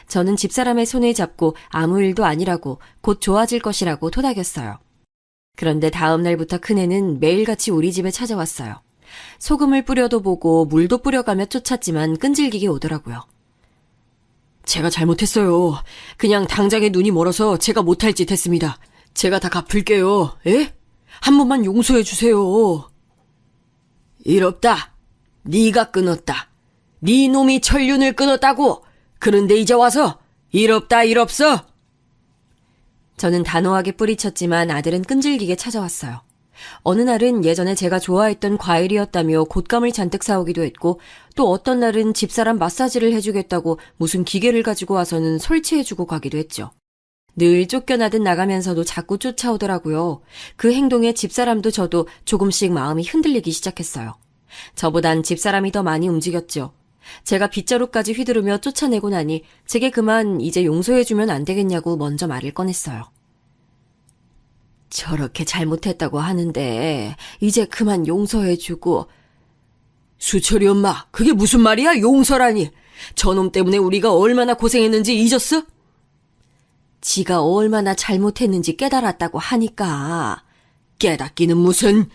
Speaker 3: 저는 집사람의 손을 잡고 아무 일도 아니라고 곧 좋아질 것이라고 토닥였어요. 그런데 다음 날부터 큰애는 매일같이 우리 집에 찾아왔어요. 소금을 뿌려도 보고 물도 뿌려가며 쫓았지만 끈질기게 오더라고요.
Speaker 4: 제가 잘못했어요. 그냥 당장에 눈이 멀어서 제가 못할 짓 했습니다. 제가 다 갚을게요. 예? 한 번만 용서해 주세요. 이롭다. 네가 끊었다. 네 놈이 천륜을 끊었다고. 그런데 이제 와서 이롭다 이롭소.
Speaker 3: 저는 단호하게 뿌리쳤지만 아들은 끈질기게 찾아왔어요. 어느 날은 예전에 제가 좋아했던 과일이었다며 곶감을 잔뜩 사오기도 했고 또 어떤 날은 집사람 마사지를 해주겠다고 무슨 기계를 가지고 와서는 설치해주고 가기도 했죠. 늘 쫓겨나듯 나가면서도 자꾸 쫓아오더라고요. 그 행동에 집사람도 저도 조금씩 마음이 흔들리기 시작했어요. 저보단 집사람이 더 많이 움직였죠. 제가 빗자루까지 휘두르며 쫓아내고 나니 제게 그만 이제 용서해주면 안 되겠냐고 먼저 말을 꺼냈어요. 저렇게 잘못했다고 하는데 이제 그만 용서해주고.
Speaker 4: 수철이 엄마, 그게 무슨 말이야? 용서라니. 저놈 때문에 우리가 얼마나 고생했는지 잊었어?
Speaker 3: 지가 얼마나 잘못했는지 깨달았다고 하니까.
Speaker 4: 깨닫기는 무슨.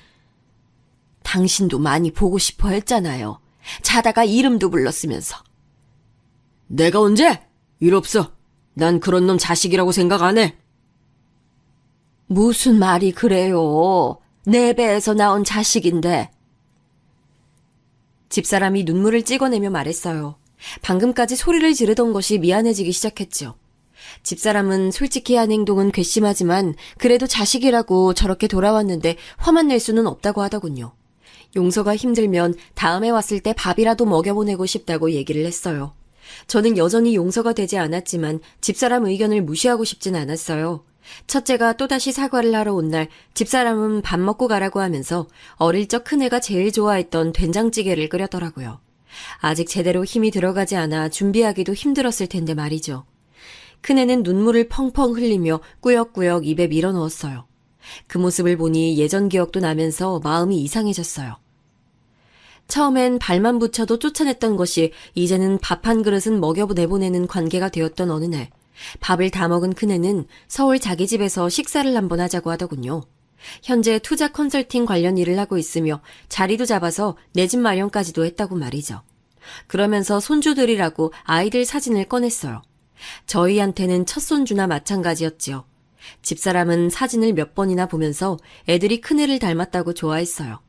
Speaker 3: 당신도 많이 보고 싶어 했잖아요. 자다가 이름도 불렀으면서.
Speaker 4: 내가 언제? 일 없어. 난 그런 놈 자식이라고 생각 안 해.
Speaker 3: 무슨 말이 그래요. 내 배에서 나온 자식인데. 집사람이 눈물을 찍어내며 말했어요. 방금까지 소리를 지르던 것이 미안해지기 시작했죠. 집사람은 솔직히 한 행동은 괘씸하지만 그래도 자식이라고 저렇게 돌아왔는데 화만 낼 수는 없다고 하더군요. 용서가 힘들면 다음에 왔을 때 밥이라도 먹여보내고 싶다고 얘기를 했어요. 저는 여전히 용서가 되지 않았지만 집사람 의견을 무시하고 싶진 않았어요. 첫째가 또다시 사과를 하러 온 날 집사람은 밥 먹고 가라고 하면서 어릴 적 큰애가 제일 좋아했던 된장찌개를 끓였더라고요. 아직 제대로 힘이 들어가지 않아 준비하기도 힘들었을 텐데 말이죠. 큰애는 눈물을 펑펑 흘리며 꾸역꾸역 입에 밀어넣었어요. 그 모습을 보니 예전 기억도 나면서 마음이 이상해졌어요. 처음엔 발만 붙여도 쫓아냈던 것이 이제는 밥 한 그릇은 먹여 내보내는 관계가 되었던 어느 날 밥을 다 먹은 큰애는 서울 자기 집에서 식사를 한번 하자고 하더군요. 현재 투자 컨설팅 관련 일을 하고 있으며 자리도 잡아서 내 집 마련까지도 했다고 말이죠. 그러면서 손주들이라고 아이들 사진을 꺼냈어요. 저희한테는 첫 손주나 마찬가지였지요. 집사람은 사진을 몇 번이나 보면서 애들이 큰애를 닮았다고 좋아했어요.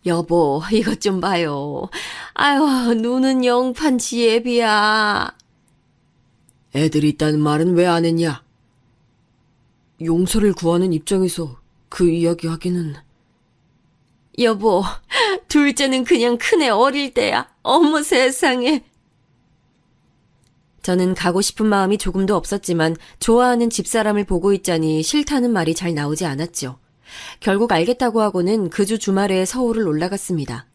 Speaker 3: 여보, 이것 좀 봐요. 아유, 눈은 영판 지혜비야.
Speaker 4: 애들이 있다는 말은 왜 안 했냐? 용서를 구하는 입장에서 그 이야기 하기는.
Speaker 3: 여보, 둘째는 그냥 큰애 어릴 때야. 어머 세상에. 저는 가고 싶은 마음이 조금도 없었지만 좋아하는 집사람을 보고 있자니 싫다는 말이 잘 나오지 않았죠. 결국 알겠다고 하고는 그 주 주말에 서울을 올라갔습니다.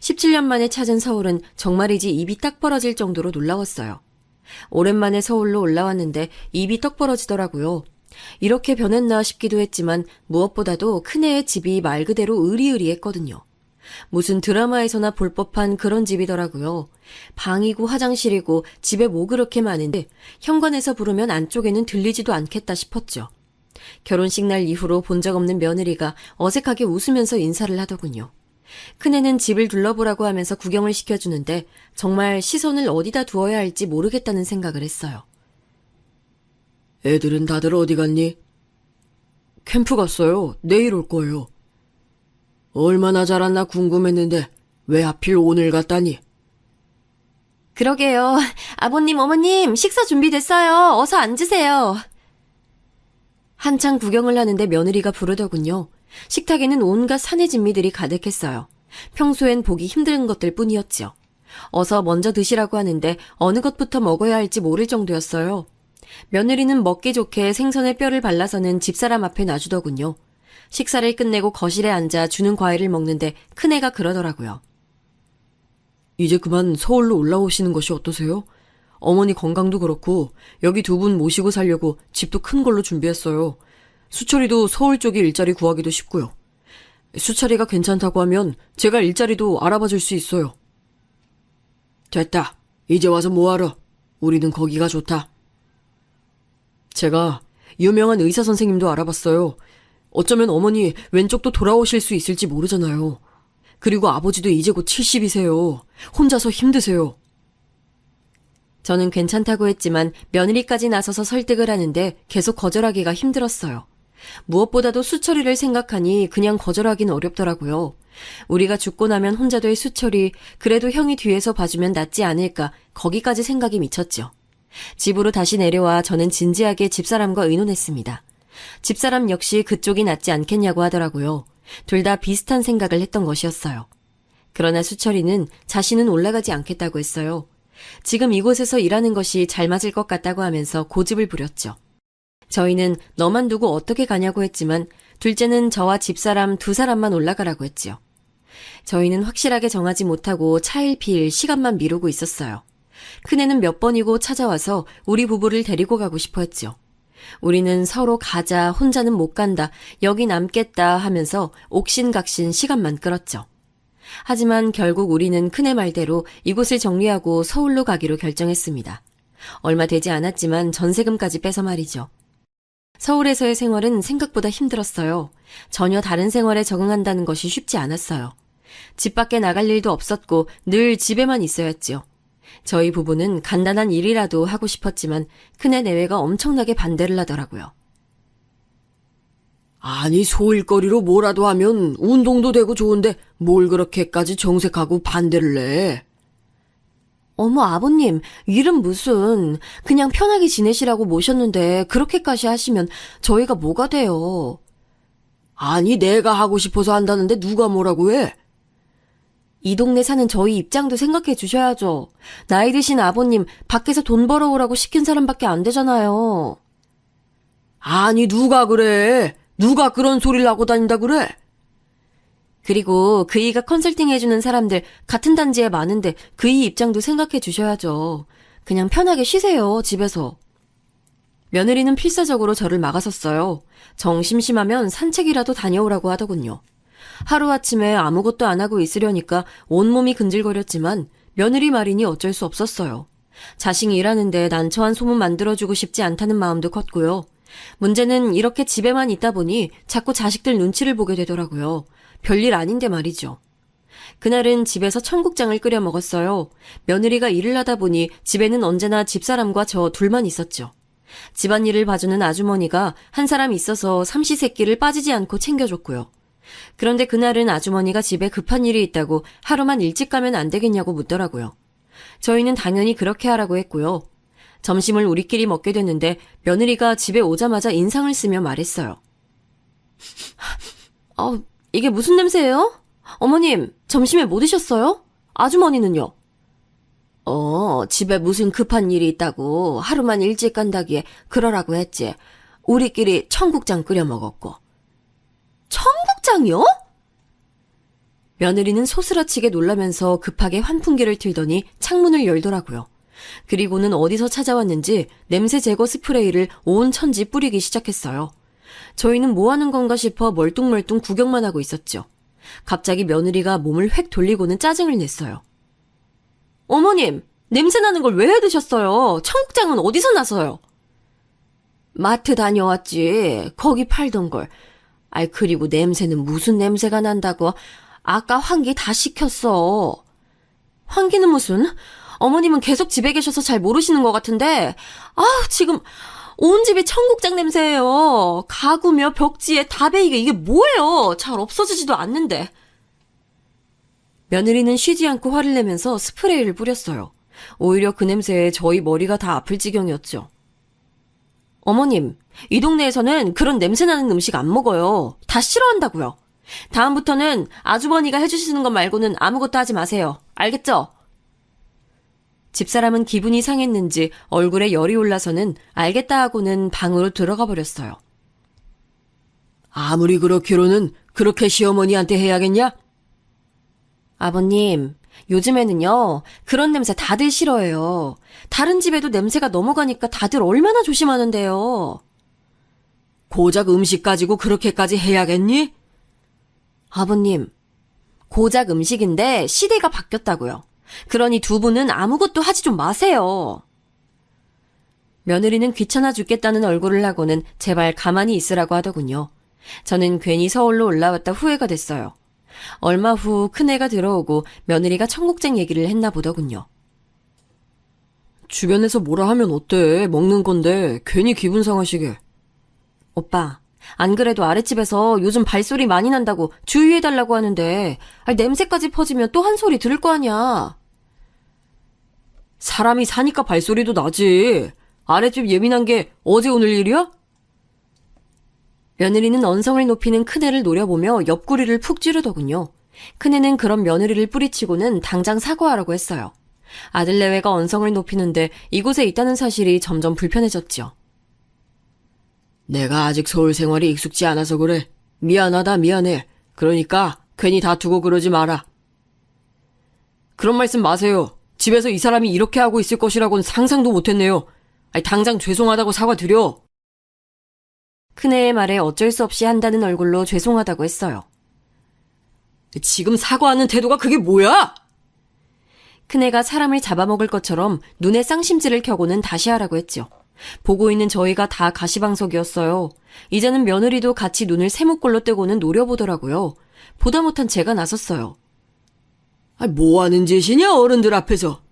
Speaker 3: 17년 만에 찾은 서울은 정말이지 입이 딱 벌어질 정도로 놀라웠어요. 오랜만에 서울로 올라왔는데 입이 떡 벌어지더라고요. 이렇게 변했나 싶기도 했지만 무엇보다도 큰애의 집이 말 그대로 으리으리했거든요. 무슨 드라마에서나 볼 법한 그런 집이더라고요. 방이고 화장실이고 집에 뭐 그렇게 많은데 현관에서 부르면 안쪽에는 들리지도 않겠다 싶었죠. 결혼식 날 이후로 본 적 없는 며느리가 어색하게 웃으면서 인사를 하더군요. 큰애는 집을 둘러보라고 하면서 구경을 시켜주는데 정말 시선을 어디다 두어야 할지 모르겠다는 생각을 했어요.
Speaker 4: 애들은 다들 어디 갔니? 캠프 갔어요. 내일 올 거예요. 얼마나 자랐나 궁금했는데 왜 하필 오늘 갔다니?
Speaker 3: 그러게요. 아버님, 어머님, 식사 준비됐어요. 어서 앉으세요. 한창 구경을 하는데 며느리가 부르더군요. 식탁에는 온갖 산의 진미들이 가득했어요. 평소엔 보기 힘든 것들 뿐이었죠. 어서 먼저 드시라고 하는데 어느 것부터 먹어야 할지 모를 정도였어요. 며느리는 먹기 좋게 생선의 뼈를 발라서는 집사람 앞에 놔주더군요. 식사를 끝내고 거실에 앉아 주는 과일을 먹는데 큰애가 그러더라고요.
Speaker 4: 이제 그만 서울로 올라오시는 것이 어떠세요? 어머니 건강도 그렇고 여기 두 분 모시고 살려고 집도 큰 걸로 준비했어요. 수철이도 서울 쪽에 일자리 구하기도 쉽고요. 수철이가 괜찮다고 하면 제가 일자리도 알아봐 줄 수 있어요. 됐다. 이제 와서 뭐하러. 우리는 거기가 좋다. 제가 유명한 의사 선생님도 알아봤어요. 어쩌면 어머니 왼쪽도 돌아오실 수 있을지 모르잖아요. 그리고 아버지도 이제 곧 70이세요. 혼자서 힘드세요.
Speaker 3: 저는 괜찮다고 했지만 며느리까지 나서서 설득을 하는데 계속 거절하기가 힘들었어요. 무엇보다도 수철이를 생각하니 그냥 거절하긴 어렵더라고요. 우리가 죽고 나면 혼자 될 수철이 그래도 형이 뒤에서 봐주면 낫지 않을까 거기까지 생각이 미쳤죠. 집으로 다시 내려와 저는 진지하게 집사람과 의논했습니다. 집사람 역시 그쪽이 낫지 않겠냐고 하더라고요. 둘 다 비슷한 생각을 했던 것이었어요. 그러나 수철이는 자신은 올라가지 않겠다고 했어요. 지금 이곳에서 일하는 것이 잘 맞을 것 같다고 하면서 고집을 부렸죠. 저희는 너만 두고 어떻게 가냐고 했지만 둘째는 저와 집사람 두 사람만 올라가라고 했지요. 저희는 확실하게 정하지 못하고 차일피일 시간만 미루고 있었어요. 큰애는 몇 번이고 찾아와서 우리 부부를 데리고 가고 싶어 했죠. 우리는 서로 가자, 혼자는 못 간다, 여기 남겠다 하면서 옥신각신 시간만 끌었죠. 하지만 결국 우리는 큰애 말대로 이곳을 정리하고 서울로 가기로 결정했습니다. 얼마 되지 않았지만 전세금까지 빼서 말이죠. 서울에서의 생활은 생각보다 힘들었어요. 전혀 다른 생활에 적응한다는 것이 쉽지 않았어요. 집 밖에 나갈 일도 없었고 늘 집에만 있어야 했죠. 저희 부부는 간단한 일이라도 하고 싶었지만 큰애 내외가 엄청나게 반대를 하더라고요.
Speaker 4: 아니 소일거리로 뭐라도 하면 운동도 되고 좋은데 뭘 그렇게까지 정색하고 반대를 해.
Speaker 3: 어머 아버님, 일은 무슨 그냥 편하게 지내시라고 모셨는데 그렇게까지 하시면 저희가 뭐가 돼요.
Speaker 4: 아니 내가 하고 싶어서 한다는데 누가 뭐라고 해?
Speaker 3: 이 동네 사는 저희 입장도 생각해 주셔야죠. 나이 드신 아버님 밖에서 돈 벌어오라고 시킨 사람밖에 안 되잖아요.
Speaker 4: 아니 누가 그래? 누가 그런 소리를 하고 다닌다 그래?
Speaker 3: 그리고 그이가 컨설팅 해주는 사람들 같은 단지에 많은데 그이 입장도 생각해 주셔야죠. 그냥 편하게 쉬세요, 집에서. 며느리는 필사적으로 저를 막아섰어요. 정 심심하면 산책이라도 다녀오라고 하더군요. 하루아침에 아무것도 안 하고 있으려니까 온몸이 근질거렸지만 며느리 말이니 어쩔 수 없었어요. 자식이 일하는데 난처한 소문 만들어주고 싶지 않다는 마음도 컸고요. 문제는 이렇게 집에만 있다 보니 자꾸 자식들 눈치를 보게 되더라고요. 별일 아닌데 말이죠. 그날은 집에서 청국장을 끓여 먹었어요. 며느리가 일을 하다 보니 집에는 언제나 집사람과 저 둘만 있었죠. 집안일을 봐주는 아주머니가 한 사람 있어서 삼시세끼를 빠지지 않고 챙겨줬고요. 그런데 그날은 아주머니가 집에 급한 일이 있다고 하루만 일찍 가면 안 되겠냐고 묻더라고요. 저희는 당연히 그렇게 하라고 했고요. 점심을 우리끼리 먹게 됐는데 며느리가 집에 오자마자 인상을 쓰며 말했어요. 이게 무슨 냄새예요? 어머님, 점심에 뭐 드셨어요? 아주머니는요?
Speaker 4: 집에 무슨 급한 일이 있다고 하루만 일찍 간다기에 그러라고 했지. 우리끼리 청국장 끓여 먹었고. 청국장이요? 며느리는 소스라치게 놀라면서 급하게 환풍기를 틀더니 창문을 열더라고요. 그리고는 어디서 찾아왔는지 냄새 제거 스프레이를 온 천지 뿌리기 시작했어요. 저희는 뭐 하는 건가 싶어 멀뚱멀뚱 구경만 하고 있었죠. 갑자기 며느리가 몸을 획 돌리고는 짜증을 냈어요. 어머님, 냄새 나는 걸 왜 해 드셨어요? 청국장은 어디서 나서요? 마트 다녀왔지. 거기 팔던 걸. 아이, 그리고 냄새는 무슨 냄새가 난다고. 아까 환기 다 시켰어. 환기는 무슨? 어머님은 계속 집에 계셔서 잘 모르시는 것 같은데, 지금 온 집이 청국장 냄새예요. 가구며 벽지에 다 베이게 이게 뭐예요? 잘 없어지지도 않는데. 며느리는 쉬지 않고 화를 내면서 스프레이를 뿌렸어요. 오히려 그 냄새에 저희 머리가 다 아플 지경이었죠. 어머님, 이 동네에서는 그런 냄새나는 음식 안 먹어요. 다 싫어한다고요. 다음부터는 아주버니가 해주시는 것 말고는 아무것도 하지 마세요. 알겠죠? 집사람은 기분이 상했는지 얼굴에 열이 올라서는 알겠다 하고는 방으로 들어가 버렸어요. 아무리 그렇기로는 그렇게 시어머니한테 해야겠냐? 아버님, 요즘에는요, 그런 냄새 다들 싫어해요. 다른 집에도 냄새가 넘어가니까 다들 얼마나 조심하는데요. 고작 음식 가지고 그렇게까지 해야겠니? 아버님, 고작 음식인데 시대가 바뀌었다고요. 그러니 두 분은 아무것도 하지 좀 마세요. 며느리는 귀찮아 죽겠다는 얼굴을 하고는 제발 가만히 있으라고 하더군요. 저는 괜히 서울로 올라왔다 후회가 됐어요. 얼마 후 큰애가 들어오고 며느리가 청국장 얘기를 했나 보더군요. 주변에서 뭐라 하면 어때? 먹는 건데 괜히 기분 상하시게. 오빠, 안 그래도 아랫집에서 요즘 발소리 많이 난다고 주의해달라고 하는데 냄새까지 퍼지면 또 한 소리 들을 거 아니야. 사람이 사니까 발소리도 나지. 아랫집 예민한 게 어제 오늘 일이야? 며느리는 언성을 높이는 큰애를 노려보며 옆구리를 푹 찌르더군요. 큰애는 그런 며느리를 뿌리치고는 당장 사과하라고 했어요. 아들 내외가 언성을 높이는데 이곳에 있다는 사실이 점점 불편해졌죠. 내가 아직 서울 생활이 익숙지 않아서 그래. 미안하다 미안해. 그러니까 괜히 다투고 그러지 마라. 그런 말씀 마세요. 집에서 이 사람이 이렇게 하고 있을 것이라고는 상상도 못했네요. 당장 죄송하다고 사과드려. 큰애의 말에 어쩔 수 없이 한다는 얼굴로 죄송하다고 했어요. 지금 사과하는 태도가 그게 뭐야? 큰애가 사람을 잡아먹을 것처럼 눈에 쌍심지를 켜고는 다시 하라고 했죠. 보고 있는 저희가 다 가시방석이었어요. 이제는 며느리도 같이 눈을 세모꼴로 뜨고는 노려보더라고요. 보다 못한 제가 나섰어요. 뭐 하는 짓이냐 어른들 앞에서.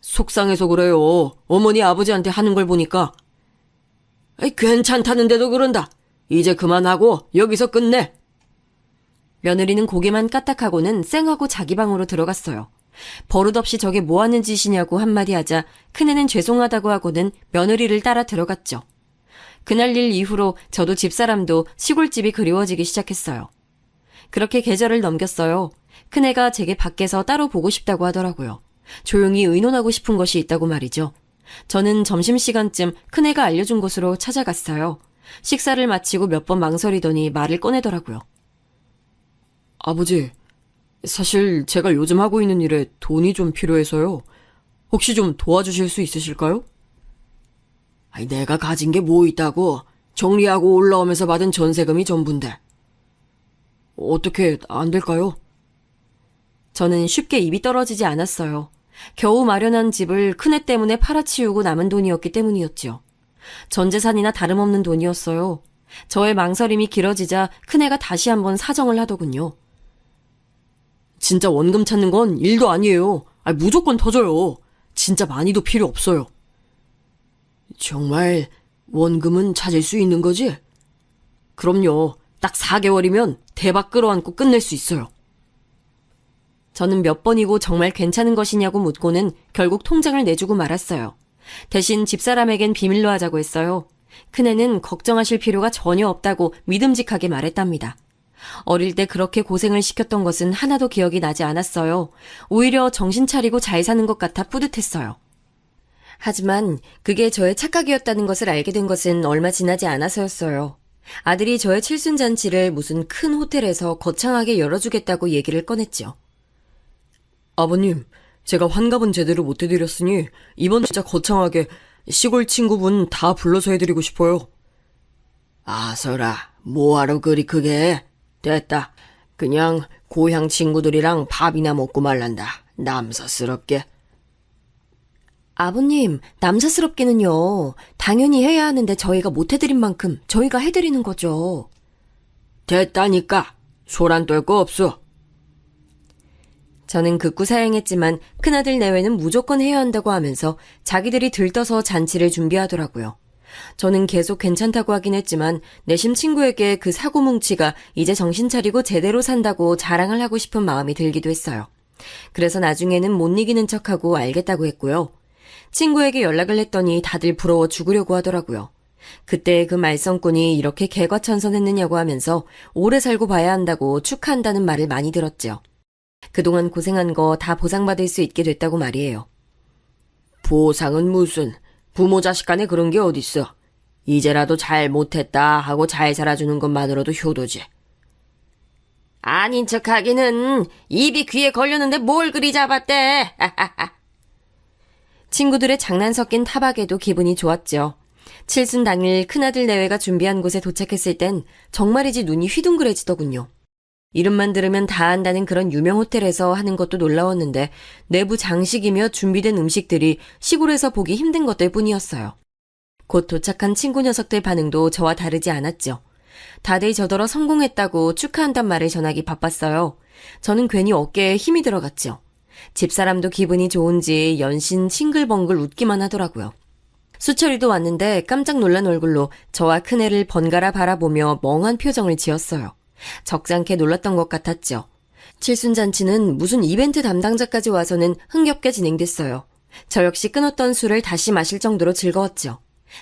Speaker 4: 속상해서 그래요. 어머니 아버지한테 하는 걸 보니까. 괜찮다는데도 그런다. 이제 그만하고 여기서 끝내. 며느리는 고개만 까딱하고는 쌩하고 자기 방으로 들어갔어요. 버릇없이 저게 뭐 하는 짓이냐고 한마디 하자 큰애는 죄송하다고 하고는 며느리를 따라 들어갔죠. 그날 일 이후로 저도 집사람도 시골집이 그리워지기 시작했어요. 그렇게 계절을 넘겼어요. 큰애가 제게 밖에서 따로 보고 싶다고 하더라고요. 조용히 의논하고 싶은 것이 있다고 말이죠. 저는 점심시간쯤 큰애가 알려준 곳으로 찾아갔어요. 식사를 마치고 몇 번 망설이더니 말을 꺼내더라고요. 아버지, 사실 제가 요즘 하고 있는 일에 돈이 좀 필요해서요. 혹시 좀 도와주실 수 있으실까요? 내가 가진 게 뭐 있다고. 정리하고 올라오면서 받은 전세금이 전부인데. 어떻게 안 될까요? 저는 쉽게 입이 떨어지지 않았어요. 겨우 마련한 집을 큰애 때문에 팔아치우고 남은 돈이었기 때문이었죠. 전재산이나 다름없는 돈이었어요. 저의 망설임이 길어지자 큰애가 다시 한번 사정을 하더군요. 진짜 원금 찾는 건 일도 아니에요. 무조건 터져요. 진짜 많이도 필요 없어요. 정말 원금은 찾을 수 있는 거지? 그럼요. 딱 4개월이면 대박 끌어안고 끝낼 수 있어요. 저는 몇 번이고 정말 괜찮은 것이냐고 묻고는 결국 통장을 내주고 말았어요. 대신 집사람에겐 비밀로 하자고 했어요. 큰애는 걱정하실 필요가 전혀 없다고 믿음직하게 말했답니다.
Speaker 3: 어릴 때 그렇게 고생을 시켰던 것은 하나도 기억이 나지 않았어요. 오히려 정신 차리고 잘 사는 것 같아 뿌듯했어요. 하지만 그게 저의 착각이었다는 것을 알게 된 것은 얼마 지나지 않아서였어요. 아들이 저의 칠순잔치를 무슨 큰 호텔에서 거창하게 열어주겠다고 얘기를 꺼냈죠.
Speaker 4: 아버님, 제가 환갑은 제대로 못 해드렸으니 이번 진짜 거창하게 시골 친구분 다 불러서 해드리고 싶어요. 아서라, 뭐하러 그리 크게? 됐다. 그냥 고향 친구들이랑 밥이나 먹고 말란다. 남사스럽게.
Speaker 3: 아버님, 남사스럽기는요. 당연히 해야 하는데 저희가 못 해드린 만큼 저희가 해드리는 거죠.
Speaker 4: 됐다니까. 소란 떨 거 없어.
Speaker 3: 저는 극구 사양했지만 큰아들 내외는 무조건 해야 한다고 하면서 자기들이 들떠서 잔치를 준비하더라고요. 저는 계속 괜찮다고 하긴 했지만 내심 친구에게 그 사고뭉치가 이제 정신 차리고 제대로 산다고 자랑을 하고 싶은 마음이 들기도 했어요. 그래서 나중에는 못 이기는 척하고 알겠다고 했고요. 친구에게 연락을 했더니 다들 부러워 죽으려고 하더라고요. 그때 그 말썽꾼이 이렇게 개과천선했느냐고 하면서 오래 살고 봐야 한다고 축하한다는 말을 많이 들었죠. 그동안 고생한 거 다 보상받을 수 있게 됐다고 말이에요.
Speaker 4: 보상은 무슨, 부모 자식 간에 그런 게 어딨어. 이제라도 잘 못했다 하고 잘 살아주는 것만으로도 효도지.
Speaker 3: 아닌 척하기는 입이 귀에 걸렸는데 뭘 그리 잡았대. 친구들의 장난 섞인 타박에도 기분이 좋았죠. 칠순 당일 큰아들 내외가 준비한 곳에 도착했을 땐 정말이지 눈이 휘둥그레지더군요. 이름만 들으면 다 안다는 그런 유명 호텔에서 하는 것도 놀라웠는데 내부 장식이며 준비된 음식들이 시골에서 보기 힘든 것들 뿐이었어요. 곧 도착한 친구 녀석들 반응도 저와 다르지 않았죠. 다들 저더러 성공했다고 축하한단 말을 전하기 바빴어요. 저는 괜히 어깨에 힘이 들어갔죠. 집사람도 기분이 좋은지 연신 싱글벙글 웃기만 하더라고요. 수철이도 왔는데 깜짝 놀란 얼굴로 저와 큰애를 번갈아 바라보며 멍한 표정을 지었어요. 적잖게 놀랐던 것 같았죠. 칠순잔치는 무슨 이벤트 담당자까지 와서는 흥겹게 진행됐어요. 저 역시 끊었던 술을 다시 마실 정도로 즐거웠죠.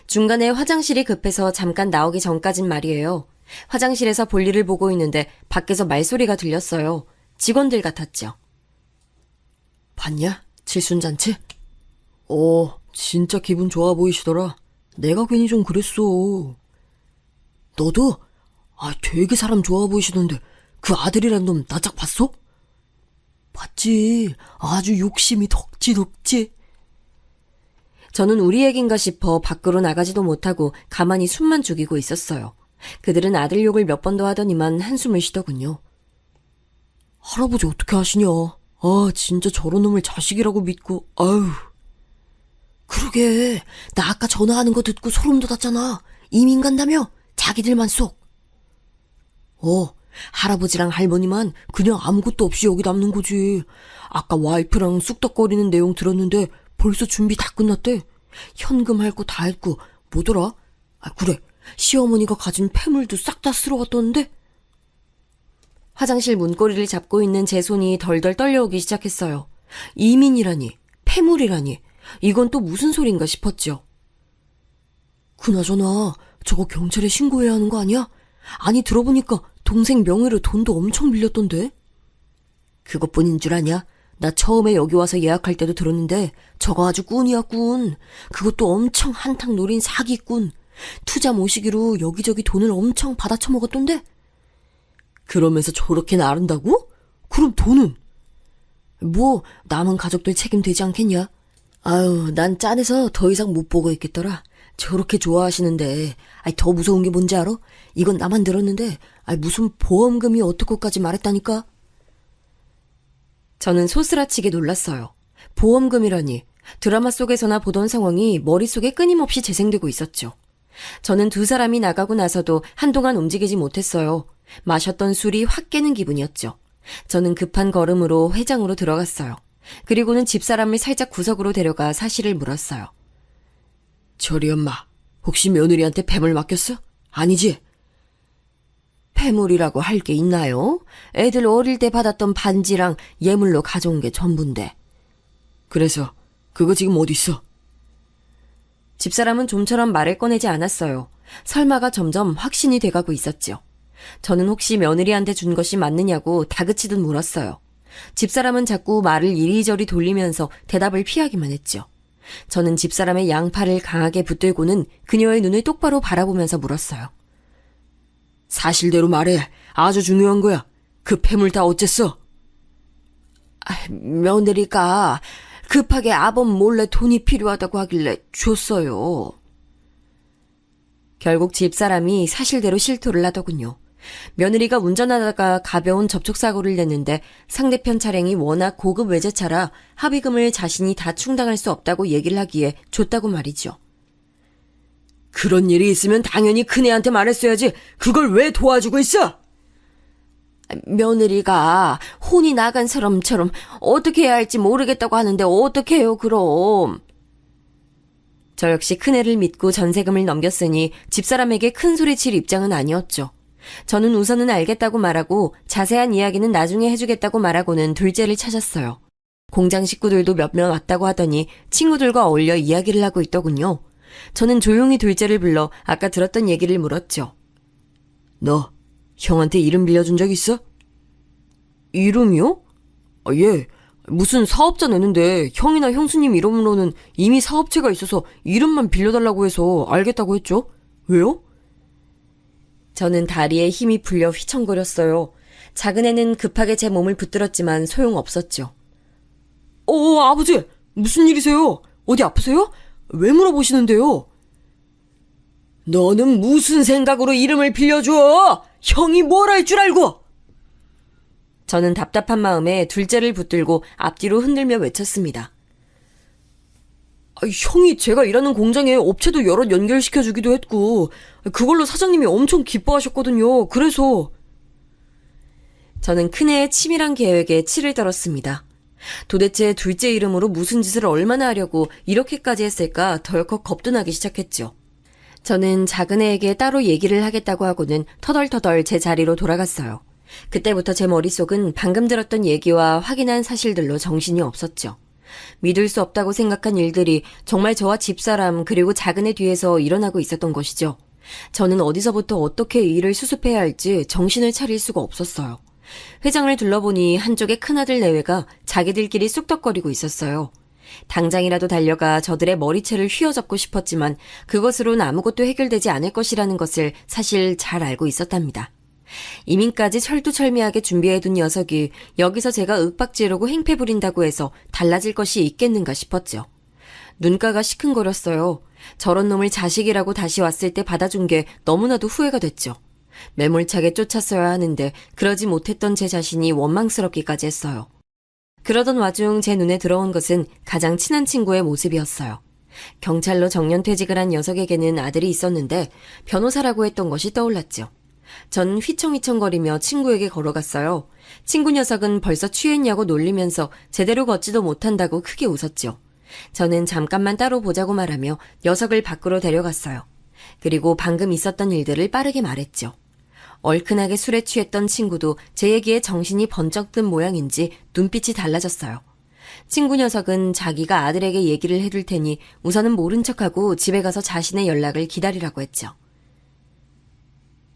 Speaker 3: 중간에 화장실이 급해서 잠깐 나오기 전까진 말이에요. 화장실에서 볼일을 보고 있는데 밖에서 말소리가 들렸어요. 직원들 같았죠.
Speaker 4: 봤냐? 칠순잔치? 진짜 기분 좋아 보이시더라. 내가 괜히 좀 그랬어. 너도? 되게 사람 좋아 보이시던데 그 아들이란 놈 나 짝 봤어? 봤지. 아주 욕심이 덕지.
Speaker 3: 저는 우리 얘긴가 싶어 밖으로 나가지도 못하고 가만히 숨만 죽이고 있었어요. 그들은 아들 욕을 몇 번 더 하더니만 한숨을 쉬더군요.
Speaker 4: 할아버지 어떻게 하시냐. 진짜 저런 놈을 자식이라고 믿고. 아유. 그러게. 나 아까 전화하는 거 듣고 소름 돋았잖아. 이민 간다며? 자기들만 쏙. 할아버지랑 할머니만 그냥 아무것도 없이 여기 남는 거지. 아까 와이프랑 쑥덕거리는 내용 들었는데 벌써 준비 다 끝났대. 현금 할 거 다 했고 뭐더라? 그래. 시어머니가 가진 폐물도 싹 다 쓸어왔던데?
Speaker 3: 화장실 문고리를 잡고 있는 제 손이 덜덜 떨려오기 시작했어요. 이민이라니, 폐물이라니, 이건 또 무슨 소린가 싶었죠.
Speaker 4: 그나저나 저거 경찰에 신고해야 하는 거 아니야? 아니 들어보니까 동생 명의로 돈도 엄청 빌렸던데? 그것뿐인 줄 아냐? 나 처음에 여기 와서 예약할 때도 들었는데 저거 아주 꾼이야 꾼. 그것도 엄청 한탕 노린 사기꾼. 투자 모시기로 여기저기 돈을 엄청 받아 처먹었던데? 그러면서 저렇게 나른다고? 그럼 돈은? 뭐 남은 가족들 책임되지 않겠냐? 아유 난 짠해서 더 이상 못 보고 있겠더라. 저렇게 좋아하시는데 더 무서운 게 뭔지 알아? 이건 나만 들었는데 무슨 보험금이 어떻고까지 말했다니까?
Speaker 3: 저는 소스라치게 놀랐어요. 보험금이라니. 드라마 속에서나 보던 상황이 머릿속에 끊임없이 재생되고 있었죠. 저는 두 사람이 나가고 나서도 한동안 움직이지 못했어요. 마셨던 술이 확 깨는 기분이었죠. 저는 급한 걸음으로 회장으로 들어갔어요. 그리고는 집사람을 살짝 구석으로 데려가 사실을 물었어요.
Speaker 4: 저리 엄마, 혹시 며느리한테 폐물 맡겼어? 아니지?
Speaker 3: 폐물이라고 할 게 있나요? 애들 어릴 때 받았던 반지랑 예물로 가져온 게 전부인데.
Speaker 4: 그래서 그거 지금 어디 있어?
Speaker 3: 집사람은 좀처럼 말을 꺼내지 않았어요. 설마가 점점 확신이 돼가고 있었죠. 저는 혹시 며느리한테 준 것이 맞느냐고 다그치듯 물었어요. 집사람은 자꾸 말을 이리저리 돌리면서 대답을 피하기만 했죠. 저는 집사람의 양팔을 강하게 붙들고는 그녀의 눈을 똑바로 바라보면서 물었어요.
Speaker 4: 사실대로 말해. 아주 중요한 거야. 그 폐물 다 어쨌어?
Speaker 3: 며느리가 급하게 아범 몰래 돈이 필요하다고 하길래 줬어요. 결국 집사람이 사실대로 실토를 하더군요. 며느리가 운전하다가 가벼운 접촉사고를 냈는데 상대편 차량이 워낙 고급 외제차라 합의금을 자신이 다 충당할 수 없다고 얘기를 하기에 줬다고 말이죠.
Speaker 4: 그런 일이 있으면 당연히 큰애한테 말했어야지. 그걸 왜 도와주고 있어?
Speaker 3: 며느리가 혼이 나간 사람처럼 어떻게 해야 할지 모르겠다고 하는데 어떻게 해요 그럼? 저 역시 큰애를 믿고 전세금을 넘겼으니 집사람에게 큰 소리 칠 입장은 아니었죠. 저는 우선은 알겠다고 말하고 자세한 이야기는 나중에 해주겠다고 말하고는 둘째를 찾았어요. 공장 식구들도 몇몇 왔다고 하더니 친구들과 어울려 이야기를 하고 있더군요. 저는 조용히 둘째를 불러 아까 들었던 얘기를 물었죠.
Speaker 4: 너 형한테 이름 빌려준 적 있어?
Speaker 3: 이름이요?
Speaker 4: 예. 무슨 사업자 내는데 형이나 형수님 이름으로는 이미 사업체가 있어서 이름만 빌려달라고 해서 알겠다고 했죠. 왜요?
Speaker 3: 저는 다리에 힘이 풀려 휘청거렸어요. 작은 애는 급하게 제 몸을 붙들었지만 소용없었죠.
Speaker 4: 아버지! 무슨 일이세요? 어디 아프세요? 왜 물어보시는데요? 너는 무슨 생각으로 이름을 빌려줘? 형이 뭘 할 줄 알고!
Speaker 3: 저는 답답한 마음에 둘째를 붙들고 앞뒤로 흔들며 외쳤습니다.
Speaker 4: 형이 제가 일하는 공장에 업체도 여럿 연결시켜주기도 했고 그걸로 사장님이 엄청 기뻐하셨거든요. 그래서...
Speaker 3: 저는 큰애의 치밀한 계획에 치를 떨었습니다. 도대체 둘째 이름으로 무슨 짓을 얼마나 하려고 이렇게까지 했을까 덜컥 겁도 나기 시작했죠. 저는 작은애에게 따로 얘기를 하겠다고 하고는 터덜터덜 제 자리로 돌아갔어요. 그때부터 제 머릿속은 방금 들었던 얘기와 확인한 사실들로 정신이 없었죠. 믿을 수 없다고 생각한 일들이 정말 저와 집사람 그리고 작은애 뒤에서 일어나고 있었던 것이죠. 저는 어디서부터 어떻게 이 일을 수습해야 할지 정신을 차릴 수가 없었어요. 회장을 둘러보니 한쪽에 큰아들 내외가 자기들끼리 쑥덕거리고 있었어요. 당장이라도 달려가 저들의 머리채를 휘어잡고 싶었지만 그것으로는 아무것도 해결되지 않을 것이라는 것을 사실 잘 알고 있었답니다. 이민까지 철두철미하게 준비해둔 녀석이 여기서 제가 윽박지르고 행패 부린다고 해서 달라질 것이 있겠는가 싶었죠. 눈가가 시큰거렸어요. 저런 놈을 자식이라고 다시 왔을 때 받아준 게 너무나도 후회가 됐죠. 매몰차게 쫓았어야 하는데 그러지 못했던 제 자신이 원망스럽기까지 했어요. 그러던 와중 제 눈에 들어온 것은 가장 친한 친구의 모습이었어요. 경찰로 정년퇴직을 한 녀석에게는 아들이 있었는데 변호사라고 했던 것이 떠올랐죠. 전 휘청휘청거리며 친구에게 걸어갔어요. 친구 녀석은 벌써 취했냐고 놀리면서 제대로 걷지도 못한다고 크게 웃었죠. 저는 잠깐만 따로 보자고 말하며 녀석을 밖으로 데려갔어요. 그리고 방금 있었던 일들을 빠르게 말했죠. 얼큰하게 술에 취했던 친구도 제 얘기에 정신이 번쩍 든 모양인지 눈빛이 달라졌어요. 친구 녀석은 자기가 아들에게 얘기를 해둘 테니 우선은 모른 척하고 집에 가서 자신의 연락을 기다리라고 했죠.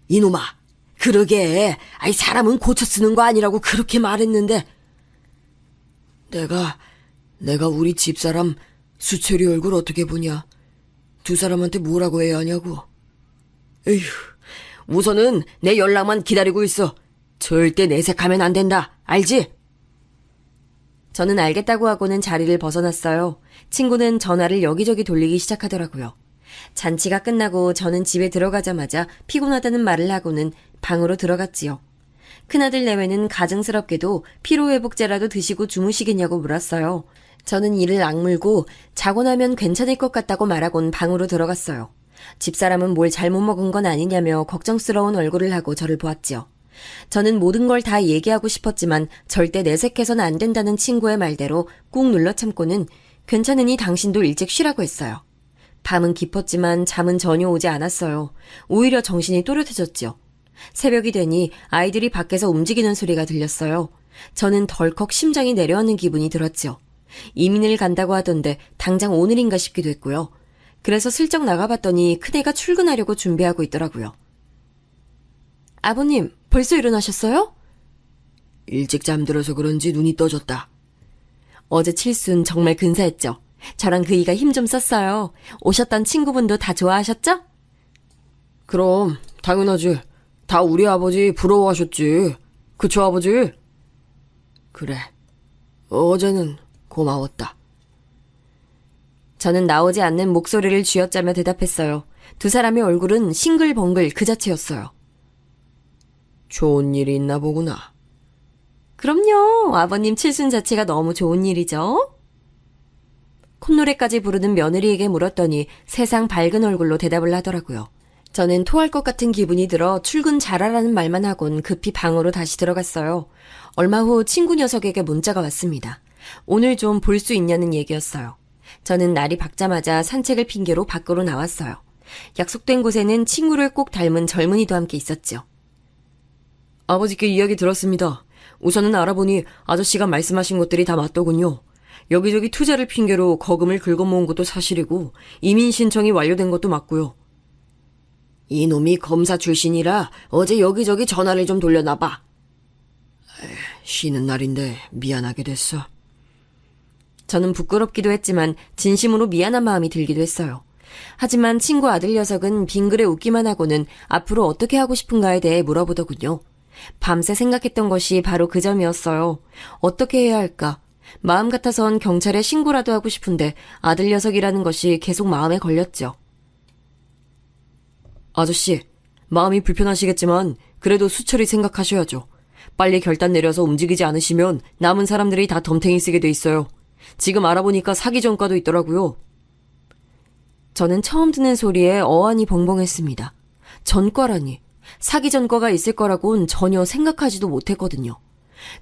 Speaker 4: 이놈아, 그러게. 사람은 고쳐 쓰는 거 아니라고 그렇게 말했는데. 내가 우리 집사람 수철이 얼굴 어떻게 보냐. 두 사람한테 뭐라고 해야 하냐고. 에휴, 우선은 내 연락만 기다리고 있어. 절대 내색하면 안 된다. 알지?
Speaker 3: 저는 알겠다고 하고는 자리를 벗어났어요. 친구는 전화를 여기저기 돌리기 시작하더라고요. 잔치가 끝나고 저는 집에 들어가자마자 피곤하다는 말을 하고는 방으로 들어갔지요. 큰아들 내외는 가증스럽게도 피로회복제라도 드시고 주무시겠냐고 물었어요. 저는 이를 악물고 자고 나면 괜찮을 것 같다고 말하곤 방으로 들어갔어요. 집사람은 뭘 잘못 먹은 건 아니냐며 걱정스러운 얼굴을 하고 저를 보았지요. 저는 모든 걸 다 얘기하고 싶었지만 절대 내색해서는 안 된다는 친구의 말대로 꾹 눌러 참고는 괜찮으니 당신도 일찍 쉬라고 했어요. 밤은 깊었지만 잠은 전혀 오지 않았어요. 오히려 정신이 또렷해졌죠. 새벽이 되니 아이들이 밖에서 움직이는 소리가 들렸어요. 저는 덜컥 심장이 내려앉는 기분이 들었죠. 이민을 간다고 하던데 당장 오늘인가 싶기도 했고요. 그래서 슬쩍 나가봤더니 큰애가 출근하려고 준비하고 있더라고요. 아버님, 벌써 일어나셨어요?
Speaker 4: 일찍 잠들어서 그런지 눈이 떠졌다.
Speaker 3: 어제 칠순 정말 근사했죠? 저랑 그이가 힘 좀 썼어요. 오셨던 친구분도 다 좋아하셨죠?
Speaker 4: 그럼 당연하지. 다 우리 아버지 부러워하셨지. 그쵸, 아버지? 그래. 어제는 고마웠다.
Speaker 3: 저는 나오지 않는 목소리를 쥐어짜며 대답했어요. 두 사람의 얼굴은 싱글벙글 그 자체였어요.
Speaker 4: 좋은 일이 있나 보구나.
Speaker 3: 그럼요. 아버님 칠순 자체가 너무 좋은 일이죠. 콧노래까지 부르는 며느리에게 물었더니 세상 밝은 얼굴로 대답을 하더라고요. 저는 토할 것 같은 기분이 들어 출근 잘하라는 말만 하곤 급히 방으로 다시 들어갔어요. 얼마 후 친구 녀석에게 문자가 왔습니다. 오늘 좀 볼 수 있냐는 얘기였어요. 저는 날이 밝자마자 산책을 핑계로 밖으로 나왔어요. 약속된 곳에는 친구를 꼭 닮은 젊은이도 함께 있었죠.
Speaker 4: 아버지께 이야기 들었습니다. 우선은 알아보니 아저씨가 말씀하신 것들이 다 맞더군요. 여기저기 투자를 핑계로 거금을 긁어모은 것도 사실이고 이민 신청이 완료된 것도 맞고요. 이놈이 검사 출신이라 어제 여기저기 전화를 좀 돌려놔봐. 쉬는 날인데 미안하게 됐어.
Speaker 3: 저는 부끄럽기도 했지만 진심으로 미안한 마음이 들기도 했어요. 하지만 친구 아들 녀석은 빙그레 웃기만 하고는 앞으로 어떻게 하고 싶은가에 대해 물어보더군요. 밤새 생각했던 것이 바로 그 점이었어요. 어떻게 해야 할까? 마음 같아선 경찰에 신고라도 하고 싶은데 아들 녀석이라는 것이 계속 마음에 걸렸죠.
Speaker 4: 아저씨, 마음이 불편하시겠지만 그래도 수철이 생각하셔야죠. 빨리 결단 내려서 움직이지 않으시면 남은 사람들이 다 덤탱이 쓰게 돼 있어요. 지금 알아보니까 사기 전과도 있더라고요.
Speaker 3: 저는 처음 듣는 소리에 어안이 벙벙했습니다. 전과라니. 사기 전과가 있을 거라곤 전혀 생각하지도 못했거든요.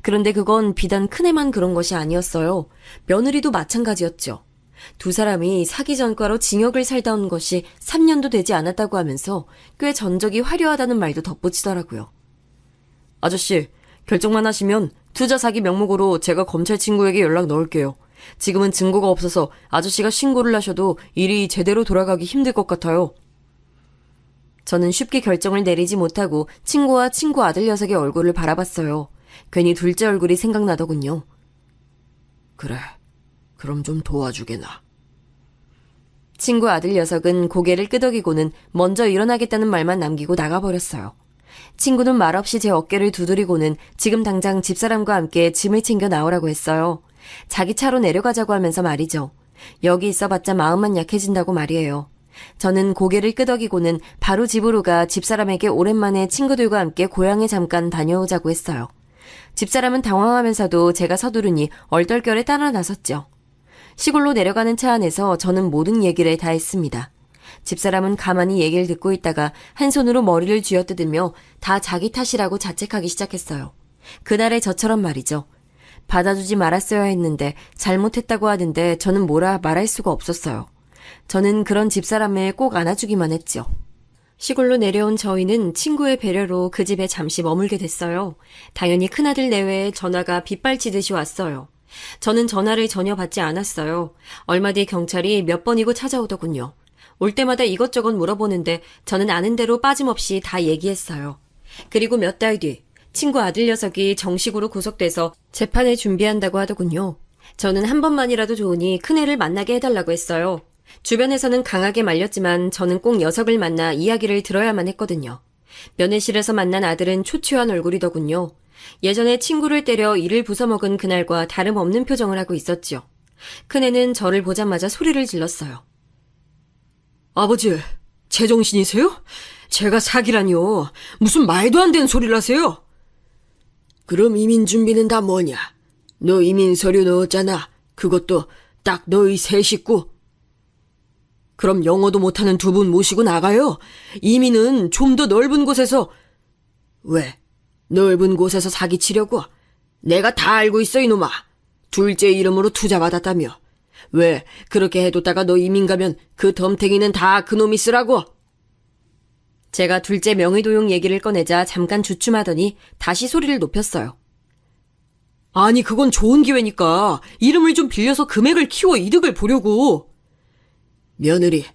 Speaker 3: 그런데 그건 비단 큰애만 그런 것이 아니었어요. 며느리도 마찬가지였죠. 두 사람이 사기 전과로 징역을 살다 온 것이 3년도 되지 않았다고 하면서 꽤 전적이 화려하다는 말도 덧붙이더라고요.
Speaker 4: 아저씨, 결정만 하시면 투자 사기 명목으로 제가 검찰 친구에게 연락 넣을게요. 지금은 증거가 없어서 아저씨가 신고를 하셔도 일이 제대로 돌아가기 힘들 것 같아요.
Speaker 3: 저는 쉽게 결정을 내리지 못하고 친구와 친구 아들 녀석의 얼굴을 바라봤어요. 괜히 둘째 얼굴이 생각나더군요.
Speaker 4: 그래, 그럼 좀 도와주게나.
Speaker 3: 친구 아들 녀석은 고개를 끄덕이고는 먼저 일어나겠다는 말만 남기고 나가버렸어요. 친구는 말없이 제 어깨를 두드리고는 지금 당장 집사람과 함께 짐을 챙겨 나오라고 했어요. 자기 차로 내려가자고 하면서 말이죠. 여기 있어봤자 마음만 약해진다고 말이에요. 저는 고개를 끄덕이고는 바로 집으로 가 집사람에게 오랜만에 친구들과 함께 고향에 잠깐 다녀오자고 했어요. 집사람은 당황하면서도 제가 서두르니 얼떨결에 따라 나섰죠. 시골로 내려가는 차 안에서 저는 모든 얘기를 다 했습니다. 집사람은 가만히 얘기를 듣고 있다가 한 손으로 머리를 쥐어뜯으며 다 자기 탓이라고 자책하기 시작했어요. 그날의 저처럼 말이죠. 받아주지 말았어야 했는데 잘못했다고 하는데 저는 뭐라 말할 수가 없었어요. 저는 그런 집사람을 꼭 안아주기만 했죠. 시골로 내려온 저희는 친구의 배려로 그 집에 잠시 머물게 됐어요. 당연히 큰아들 내외에 전화가 빗발치듯이 왔어요. 저는 전화를 전혀 받지 않았어요. 얼마 뒤 경찰이 몇 번이고 찾아오더군요. 올 때마다 이것저것 물어보는데 저는 아는 대로 빠짐없이 다 얘기했어요. 그리고 몇 달 뒤 친구 아들 녀석이 정식으로 구속돼서 재판을 준비한다고 하더군요. 저는 한 번만이라도 좋으니 큰애를 만나게 해달라고 했어요. 주변에서는 강하게 말렸지만 저는 꼭 녀석을 만나 이야기를 들어야만 했거든요. 면회실에서 만난 아들은 초췌한 얼굴이더군요. 예전에 친구를 때려 이를 부숴먹은 그날과 다름없는 표정을 하고 있었지요. 큰애는 저를 보자마자 소리를 질렀어요.
Speaker 4: 아버지, 제정신이세요? 제가 사기라니요. 무슨 말도 안 되는 소리를 하세요? 그럼 이민 준비는 다 뭐냐? 너 이민 서류 넣었잖아. 그것도 딱 너희 세 식구. 그럼 영어도 못하는 두 분 모시고 나가요. 이민은 좀 더 넓은 곳에서. 왜? 넓은 곳에서 사기치려고? 내가 다 알고 있어, 이놈아. 둘째 이름으로 투자 받았다며. 왜 그렇게 해뒀다가 너 이민 가면 그 덤탱이는 다 그놈이 쓰라고?
Speaker 3: 제가 둘째 명의도용 얘기를 꺼내자 잠깐 주춤하더니 다시 소리를 높였어요.
Speaker 4: 아니, 그건 좋은 기회니까 이름을 좀 빌려서 금액을 키워 이득을 보려고. 며느리,